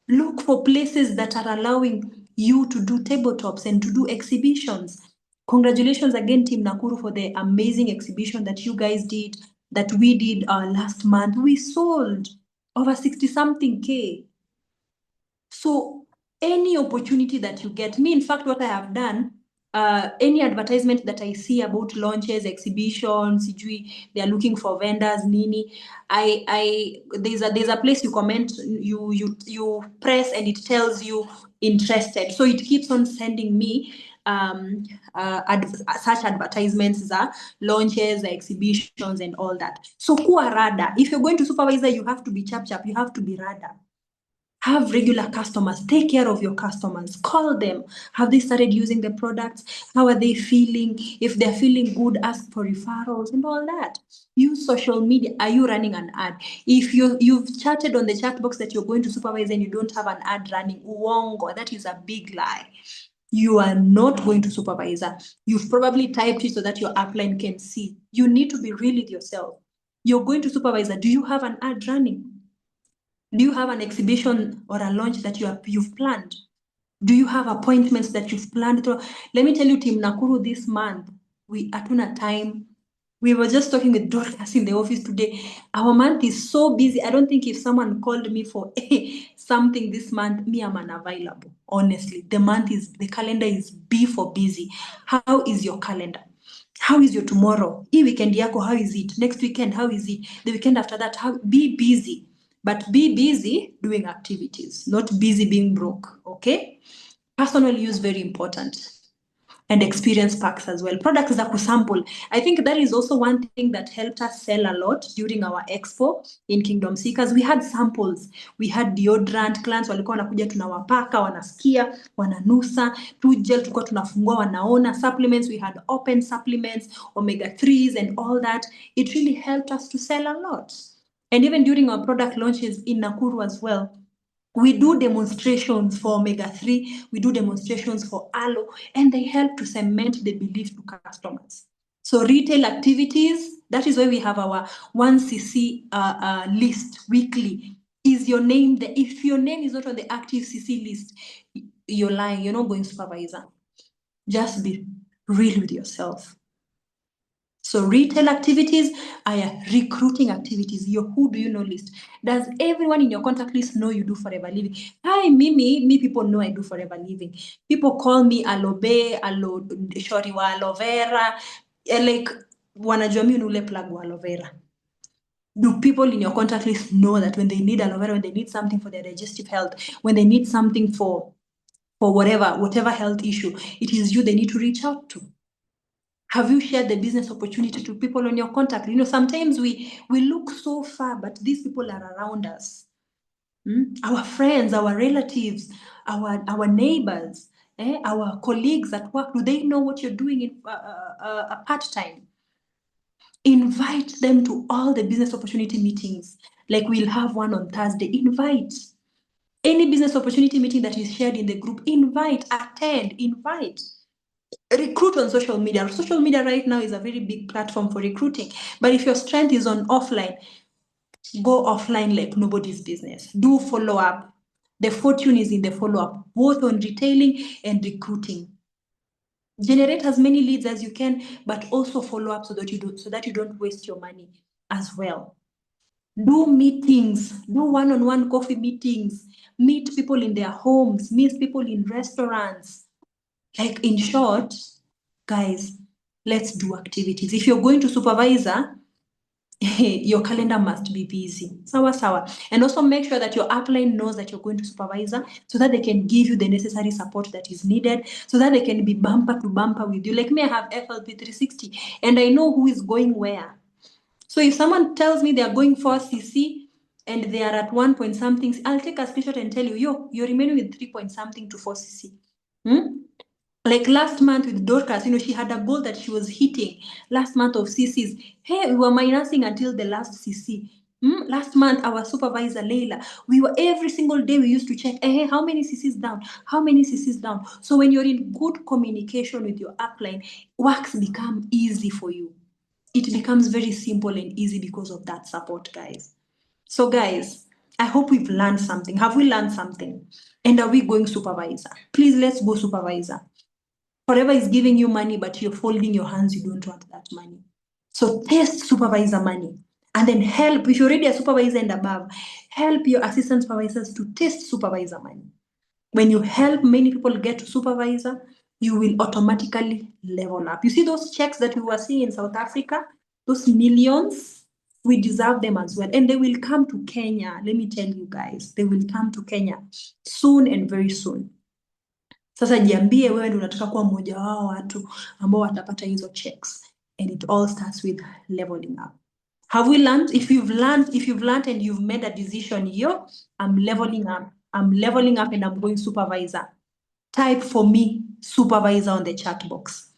Look for places that are allowing you to do tabletops and to do exhibitions. Congratulations again, Team Nakuru, for the amazing exhibition that you guys did, that we did last month. We sold over 60 something K. So any opportunity that you get, me, in fact, what I have done, any advertisement that I see about launches, exhibitions, they are looking for vendors, nini, there's a place you comment, you press, and it tells you interested. So it keeps on sending me such advertisements, launches, exhibitions, and all that. So kuwa rada. If you're going to supervisor, you have to be chap, you have to be rada. Have regular customers. Take care of your customers. Call them. Have they started using the products? How are they feeling? If they're feeling good, ask for referrals and all that. Use social media. Are you running an ad? If you've chatted on the chat box that you're going to supervise and you don't have an ad running, uongo, that is a big lie. You are not going to supervisor. You've probably typed it so that your upline can see. You need to be real with yourself. You're going to supervisor. Do you have an ad running? Do you have an exhibition or a launch that you've planned? Do you have appointments that you've planned? Let me tell you, Team Nakuru, this month, we atuna time. We were just talking with Dorcas in the office today. Our month is so busy. I don't think if someone called me for something this month, me, I'm unavailable. Honestly, the calendar is B for busy. How is your calendar? How is your tomorrow? Hii weekend yako, how is it? Next weekend, how is it? The weekend after that, be busy. But be busy doing activities, not busy being broke, okay? Personal use, very important. And experience packs as well. Products za kusample. I think that is also one thing that helped us sell a lot during our expo in Kingdom Seekers. We had samples. We had deodorant. Clients walikuwa wanakuja tunawapaka, wanasikia, wananusa. Tu gel tulikuwa tunafungua wanaona. Supplements, we had open supplements, omega 3s and all that. It really helped us to sell a lot. And even during our product launches in Nakuru as well, we do demonstrations for omega-3, we do demonstrations for aloe, and they help to cement the belief to customers. So retail activities, that is why we have our 1cc list weekly. Is your name there? If your name is not on the active CC list, you're lying, you're not going supervisor. Just be real with yourself. So retail activities are recruiting activities. Your who do you know list. Does everyone in your contact list know you do forever living? Hi, me people know I do forever living. People call me aloe shori wa aloe vera. Like wanajua mimi ule plug wa aloe vera. Do people in your contact list know that when they need aloe vera, when they need something for their digestive health, when they need something for whatever health issue, it is you they need to reach out to? Have you shared the business opportunity to people on your contact? You know, sometimes we look so far, but these people are around us. Our friends, our relatives, our neighbors, our colleagues at work, do they know what you're doing in part-time? Invite them to all the business opportunity meetings. Like we'll have one on Thursday. Invite. Any business opportunity meeting that is shared in the group, invite, attend, invite. Recruit on social media. Social media right now is a very big platform for recruiting. But if your strength is on offline, go offline like nobody's business. Do follow up. The fortune is in the follow up, both on retailing and recruiting. Generate as many leads as you can, but also follow up so that you don't waste your money as well. Do meetings, do one-on-one coffee meetings, meet people in their homes, meet people in restaurants. Like in short, guys, let's do activities. If you're going to supervisor, your calendar must be busy. Sawa. And also make sure that your upline knows that you're going to supervisor so that they can give you the necessary support that is needed, so that they can be bumper to bumper with you. Like me, I have FLP 360 and I know who is going where. So if someone tells me they are going 4cc and they are at 1 point something, I'll take a screenshot and tell you, you're remaining with 3 point something to 4cc. Like last month with Dorcas, you know, she had a goal that she was hitting last month of CCs. Hey, we were minusing until the last CC. Last month, our supervisor, Leila, we were every single day we used to check, hey, how many cc's down? How many cc's down? So when you're in good communication with your upline, works become easy for you. It becomes very simple and easy because of that support, guys. So, guys, I hope we've learned something. Have we learned something? And are we going supervisor? Please, let's go supervisor. Forever is giving you money, but you're folding your hands. You don't want that money. So test supervisor money and then help, if you're already a supervisor and above, help your assistant supervisors to test supervisor money. When you help many people get to supervisor, you will automatically level up. You see those checks that we were seeing in South Africa, those millions, we deserve them as well. And they will come to Kenya. Let me tell you guys, they will come to Kenya soon and very soon. Sasa jiambie wewe ndio unataka kuwa mmoja wao watu ambao watapata hizo checks. And it all starts with leveling up. Have we learned? If you've learned and you've made a decision here, I'm leveling up. I'm leveling up and I'm going supervisor. Type for me supervisor on the chat box.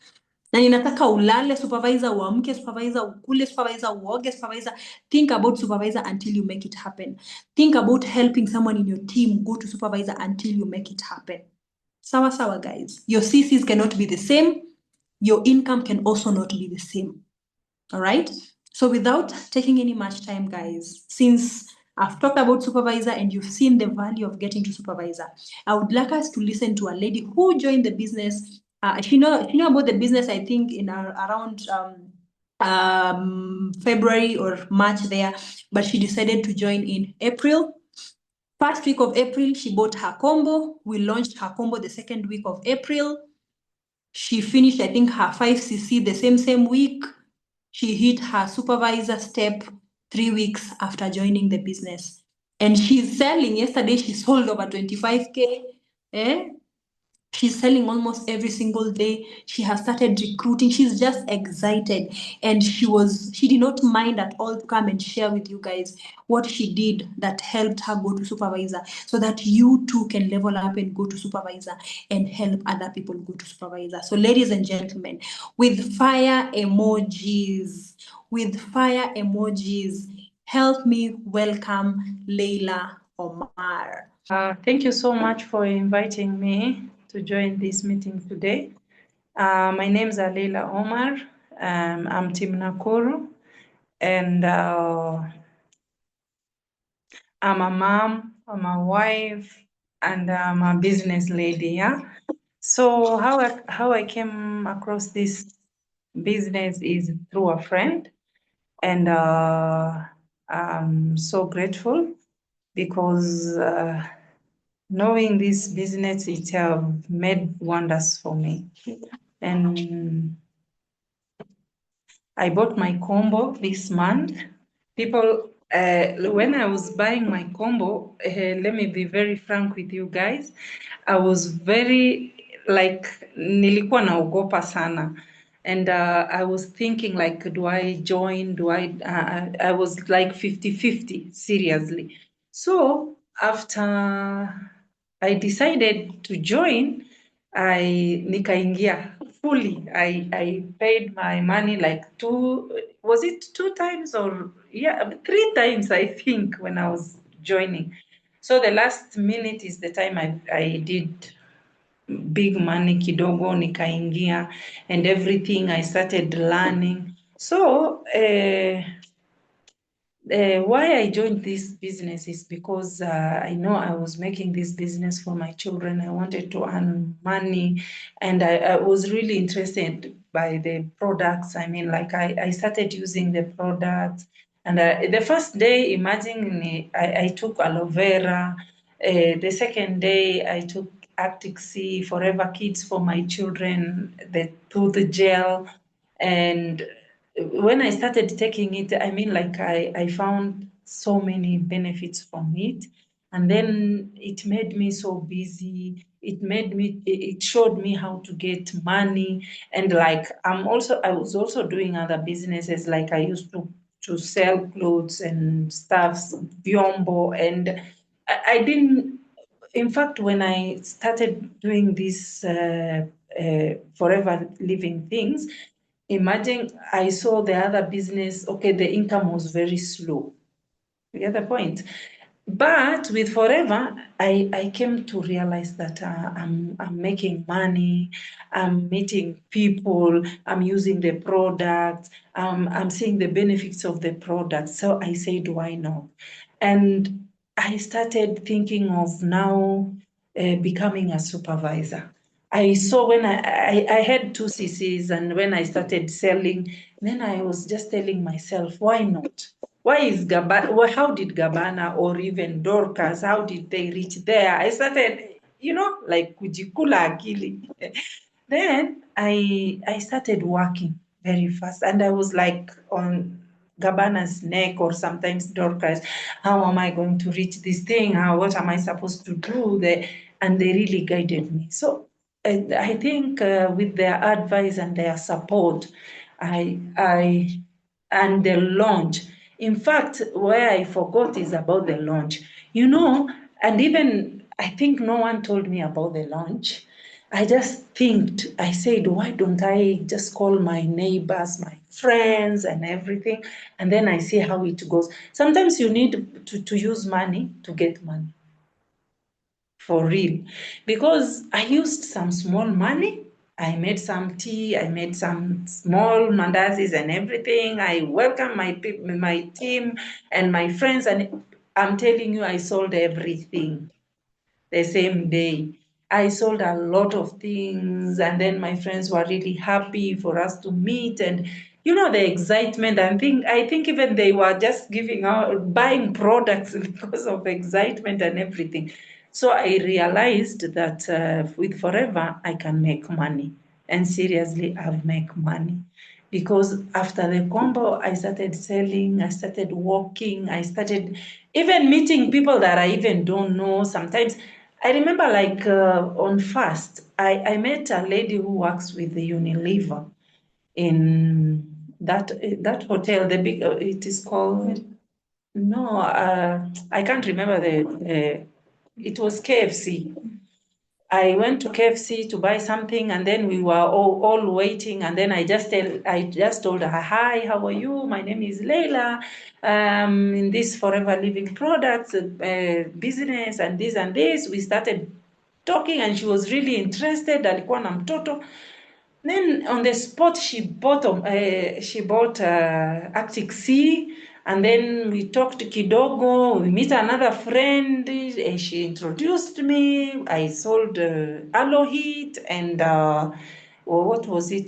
Na ninataka ulale supervisor, uamke supervisor, ukule supervisor, uoge supervisor. Think about supervisor until you make it happen. Think about helping someone in your team go to supervisor until you make it happen. Sawa, guys. Your CCs cannot be the same. Your income can also not be the same. All right? So without taking any much time, guys, since I've talked about supervisor and you've seen the value of getting to supervisor, I would like us to listen to a lady who joined the business. She know about the business, I think, in around February or March there, but she decided to join in April. First week of April, she bought her combo. We launched her combo the second week of April. She finished, I think, her 5cc the same week. She hit her supervisor step 3 weeks after joining the business. And she's selling. Yesterday, she sold over 25K. She's selling almost every single day. She has started recruiting. She's just excited. And she did not mind at all to come and share with you guys what she did that helped her go to supervisor so that you too can level up and go to supervisor and help other people go to supervisor. So ladies and gentlemen, with fire emojis, help me welcome Leila Omar. Thank you so much for inviting me to join this meeting today. My name is Leila Omar. I'm Team Nakuru, and I'm a mom, I'm a wife, and I'm a business lady. Yeah. So how I came across this business is through a friend, and I'm so grateful because. Knowing this business, it have made wonders for me. And I bought my combo this month. People, when I was buying my combo, let me be very frank with you guys, I was very, nilikuwa naogopa sana. And I was thinking, do I join? I was like 50-50, seriously. So after I decided to join, nikaingia fully. I paid my money like two times or 3 times, I think, when I was joining. So the last minute is the time I did big money kidogo, nikaingia, and everything I started learning. So why I joined this business is because I know I was making this business for my children. I wanted to earn money, and I was really interested by the products. I mean, I started using the products, and the first day, imagine I took aloe vera. The second day, I took Arctic Sea Forever Kids for my children, the tooth gel, and when I started taking it, I mean, I found so many benefits from it. And then it made me so busy. It showed me how to get money. And I was also doing other businesses. Like I used to sell clothes and stuffs, Biombo. And I didn't, in fact, when I started doing this forever living things, imagine I saw the other business, okay, the income was very slow. You get the point? But with Forever, I came to realize that I'm making money, I'm meeting people, I'm using the product, I'm seeing the benefits of the product. So I said, why not? And I started thinking of now becoming a supervisor. I saw when I had two CCs, and when I started selling, then I was just telling myself, why not? Why is Gabana, well, how did Gabana or even Dorcas, how did they reach there? I started, like kujikula akili. Then I started working very fast, and I was like on Gabana's neck, or sometimes Dorcas, how am I going to reach this thing? What am I supposed to do? And they really guided me. So I think with their advice and their support, and the launch. In fact, where I forgot is about the launch. And even I think no one told me about the launch. I just think, I said, why don't I just call my neighbors, my friends, and everything, and then I see how it goes. Sometimes you need to use money to get money. For real. Because I used some small money. I made some tea, I made some small mandazis and everything. I welcomed my team and my friends, and I'm telling you, I sold everything the same day. I sold a lot of things, and then my friends were really happy for us to meet, and the excitement. I think even they were just buying products because of excitement and everything. So I realized that with Forever I can make money, and seriously, I've make money. Because after the combo, I started selling, I started walking, I started even meeting people that I even don't know. Sometimes I remember, like on Fast, I met a lady who works with the Unilever in that hotel. The big it is called, no, I can't remember the it was KFC. I went to KFC to buy something, and then we were all waiting. And then I just told her, "Hi, how are you? My name is Leila. In this Forever Living Products business, and this and this." We started talking, and she was really interested. Alikuwa na mtoto. Then on the spot, she bought Arctic Sea, and then we talked kidogo. We meet another friend. She introduced me. I sold aloe heat and what was it?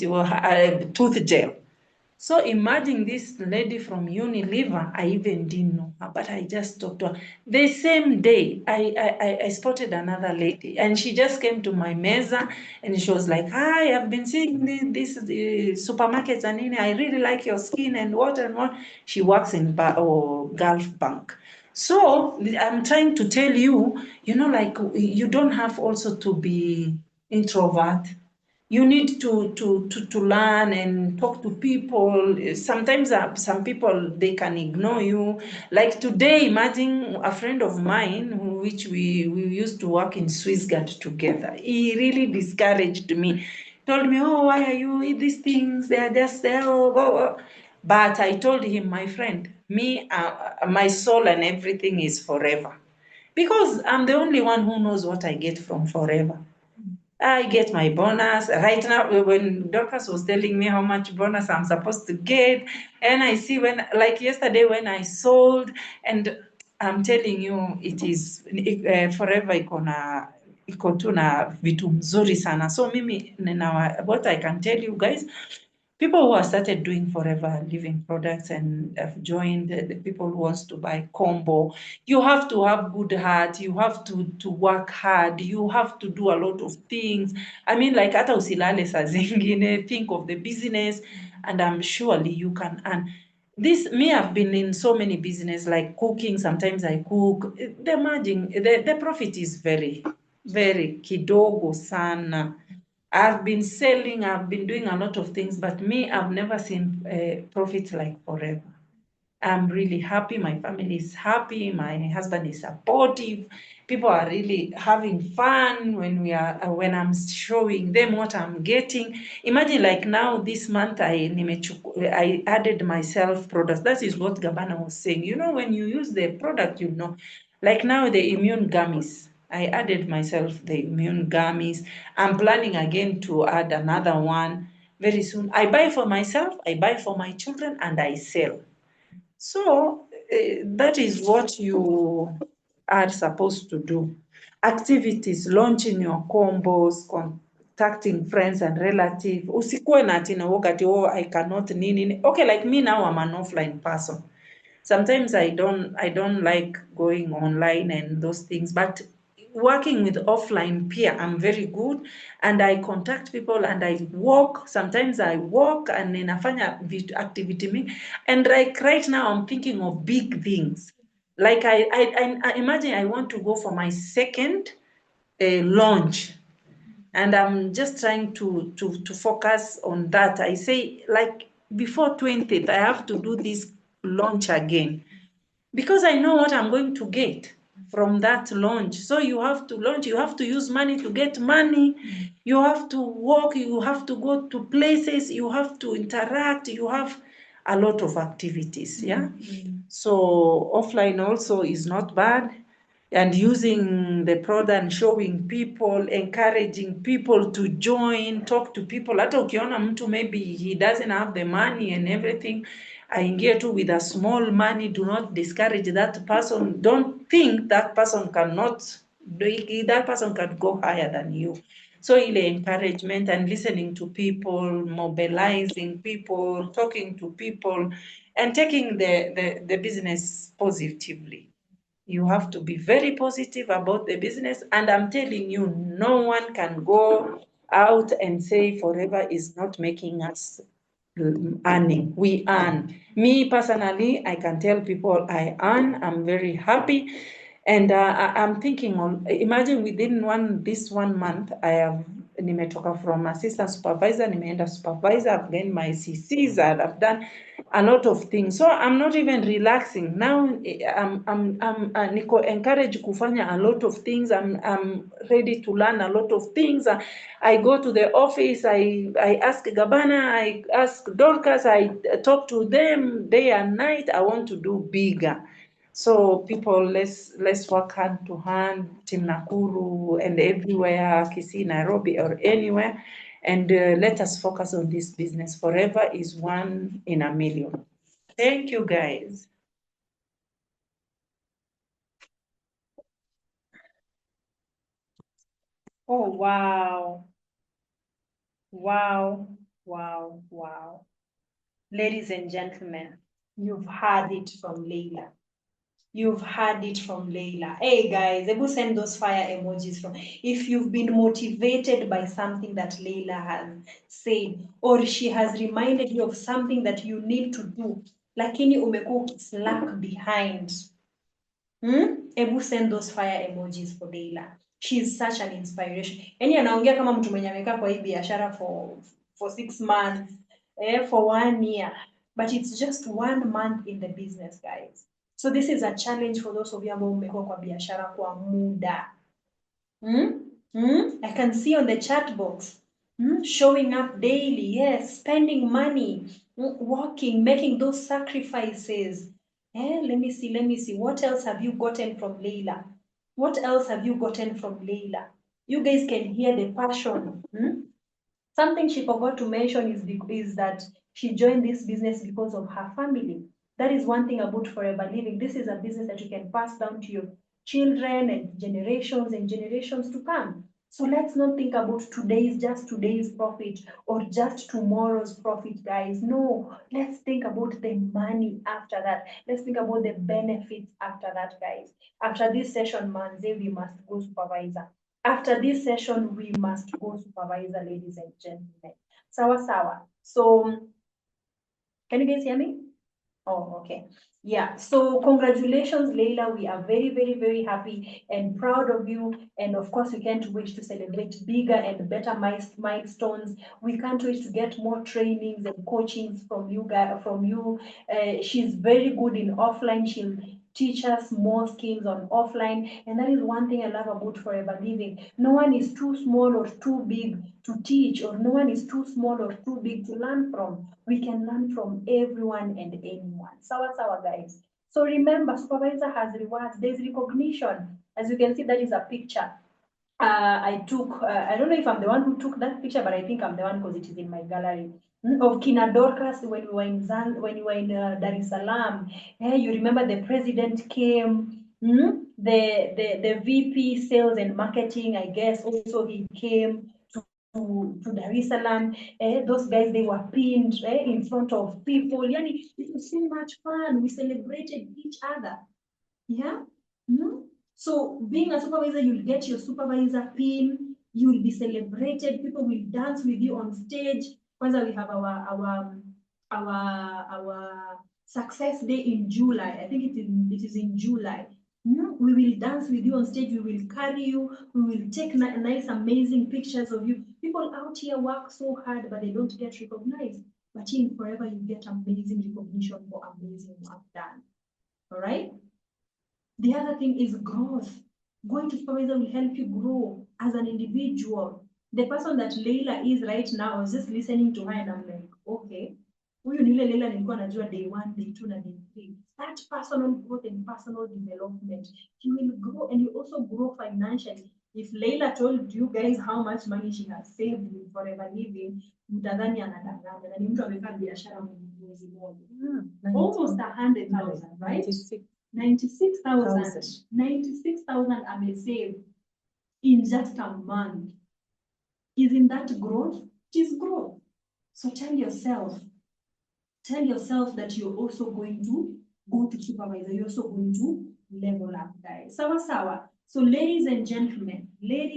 Tooth gel. So imagine this lady from Unilever, I even didn't know her, but I just talked to her. The same day, I spotted another lady, and she just came to my mesa, and she was like, "Hi, I've been seeing this supermarkets, and I really like your skin and what and what." She works in Gulf Bank. So I'm trying to tell you, like you don't have also to be introvert. You need to learn and talk to people. Sometimes some people, they can ignore you. Like today, imagine a friend of mine, which we used to work in Swissguard together. He really discouraged me. Told me, "Oh, why are you eat these things? They're just there." But I told him, "My friend, me, my soul and everything is Forever. Because I'm the only one who knows what I get from Forever. I get my bonus. Right now, when Dorcas was telling me how much bonus I'm supposed to get, and I see like yesterday when I sold, and I'm telling you, it is Forever iko tu na vitu mzuri sana. So mimi, what I can tell you guys, people who have started doing Forever Living products and have joined the people who wants to buy combo, you have to have good heart, you have to work hard, you have to do a lot of things. I mean, like hata usilale saa zingine, think of the business, and I'm surely you can earn. I've been in so many business, like cooking. Sometimes I cook. The margin, the profit is very, very kidogo sana. I've been selling, I've been doing a lot of things, but I've never seen profits like Forever. I'm really happy. My family is happy. My husband is supportive. People are really having fun when I'm showing them what I'm getting. Imagine like now this month I added myself products. That is what Gabana was saying. You know, when you use the product, you know, like now the immune gummies. I added myself the immune gummies. I'm planning again to add another one very soon. I buy for myself, I buy for my children, and I sell. So that is what you are supposed to do. Activities, launching your combos, contacting friends and relatives. Usikuwe na ati na woga ati, oh, I cannot nini. Okay, like me now, I'm an offline person. Sometimes I don't like going online and those things, but working with offline peer, I'm very good, and I contact people and I walk. Sometimes I walk and ninafanya activity me, and like right now I'm thinking of big things. Like I imagine I want to go for my second launch, and I'm just trying to focus on that. I say like before 20th, I have to do this launch again, because I know what I'm going to get from that launch. So you have to launch, you have to use money to get money, you have to walk, you have to go to places, you have to interact, you have a lot of activities. Yeah. So offline also is not bad. And using the product and showing people, encouraging people to join, talk to people. Hata ukiona mtu maybe he doesn't have the money and everything, aingie tu with a small money. Do not discourage that person. Don't think that person that person can go higher than you. So ile encouragement and listening to people, mobilizing people, talking to people, and taking the business positively. You have to be very positive about the business. And I'm telling you, no one can go out and say forever is not making us earning. We earn. Me personally, I can tell people I earn. I'm very happy. And I'm thinking on, imagine within this 1 month, I have nimetoka from assistant supervisor, nimeenda supervisor, I've gained my CCs, I've done a lot of things. So I'm not even relaxing. Now I'm niko encouraged kufanya a lot of things. I'm ready to learn a lot of things. I go to the office, I ask Gabana, I ask Dorcas, I talk to them day and night. I want to do bigger. So people, let's work hand to hand, Team Nakuru and everywhere, Kisii, Nairobi, or anywhere, and let us focus on this business. Forever is one in a million. Thank you, guys. Oh, wow. Wow, wow, wow. Ladies and gentlemen, you've heard it from Leila. You've heard it from Leila. Hey guys, able send those fire emojis from. If you've been motivated by something that Leila has said, or she has reminded you of something that you need to do, lakini umekuwa slack behind. Ebu send those fire emojis for Leila. She's such an inspiration. Yaani anaongea kama mtu mwenye amekaa kwa hii biashara for 6 months, for 1 year. But it's just 1 month in the business, guys. So this is a challenge for those of you ambao mmekuwa kwa biashara kwa muda. I can see on the chat box, showing up daily, yes, spending money, working, making those sacrifices. Let me see. What else have you gotten from Leila? What else have you gotten from Leila? You guys can hear the passion. Something she forgot to mention is that she joined this business because of her family. That is one thing about Forever Living. This is a business that you can pass down to your children and generations to come. So let's not think about just today's profit or just tomorrow's profit, guys. No, let's think about the money after that. Let's think about the benefits after that, guys. After this session, Manze, we must go supervisor. After this session, we must go supervisor, ladies and gentlemen. Sawa sawa. So, can you guys hear me? Oh, okay. Yeah. So congratulations, Leila. We are very, very, very happy and proud of you. And of course, we can't wait to celebrate bigger and better milestones. We can't wait to get more trainings and coachings from you guys, from you. She's very good in offline. She'll teach us more skills on offline. And that is one thing I love about Forever Living. No one is too small or too big to teach, or no one is too small or too big to learn from. We can learn from everyone and anyone. Sawa, guys. So remember, supervisor has rewards. There's recognition. As you can see, that is a picture. I took, I don't know if I'm the one who took that picture, but I think I'm the one because it is in my gallery. Of Kina Dorcas when we were in Dar es Salaam. You remember the president came, the VP sales and marketing, I guess, also he came to Dar es Salaam. Those guys, they were pinned in front of people. Yani, it was so much fun. We celebrated each other. Yeah. So being a supervisor, you'll get your supervisor pin, you will be celebrated, people will dance with you on stage. Kwanza we have our success day in July. I think it is in July. We will dance with you on stage, we will carry you, we will take nice, amazing pictures of you. People out here work so hard, but they don't get recognized. But in Forever, you get amazing recognition for amazing work done. All right? The other thing is growth. Going to supervisor will help you grow as an individual. The person that Leila is right now, I was just listening to her and I'm like, okay, huyu ni yule Leila nilikuwa najua day 1, day 2 na day 3. That personal growth and personal development, you will grow and you also grow financially. If Leila told you guys how much money she has saved with Forever Living, mtadhani anadanganya na ni mtu amefanya biashara mwezi mmoja. Almost 100,000, right? 96,000 amesave in just a month. Isn't that growth? It is growth. So tell yourself that you're also going to go to supervisor. You're also going to level up, guys. Sawa. So ladies and gentlemen, let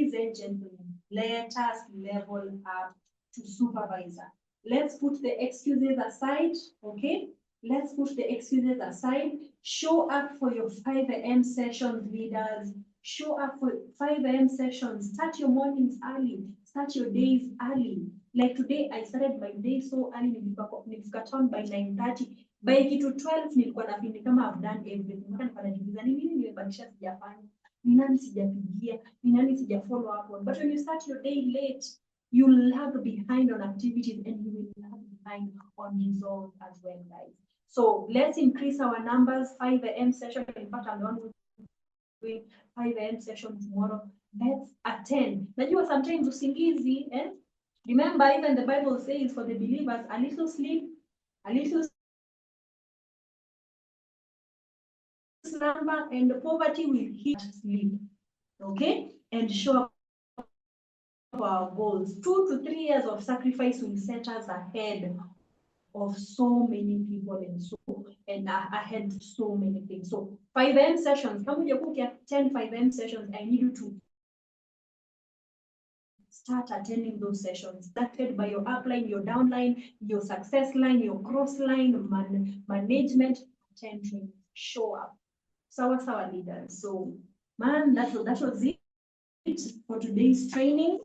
us level up to supervisor. Let's put the excuses aside, okay? Let's put the excuses aside. Show up for your 5 a.m. sessions, leaders. Show up for 5 a.m. sessions. Start your mornings early. Start your days early. Like today, I started my day so early. Nilifika town by 9:30. By kitu 12 nilikuwa napindi kama I've done everything. Mpaka nilikuwa najiuliza ni nini nimebakisha sijafanya. Ni nani sijapigia. Ni nani sijafollow up on. But when you start your day late, you lag behind on activities and you will lag behind on results as well, guys. So let's increase our numbers. 5 a.m. session. In fact, I'm the one doing 5 a.m. session tomorrow. Let's attend. Najua sometimes usingizi, remember, even the Bible says for the believers, a little sleep, a little slumber, and poverty will hit sleep. Okay? And show up our goals. 2 to 3 years of sacrifice will set us ahead of so many people and ahead of so many things. So 5 a.m. sessions, come with your book at 10 5 a.m. sessions. I need you to start attending those sessions. Started by your upline, your downline, your success line, your cross line, management, attend training, show up. Sawa leaders. So man, that was it for today's training.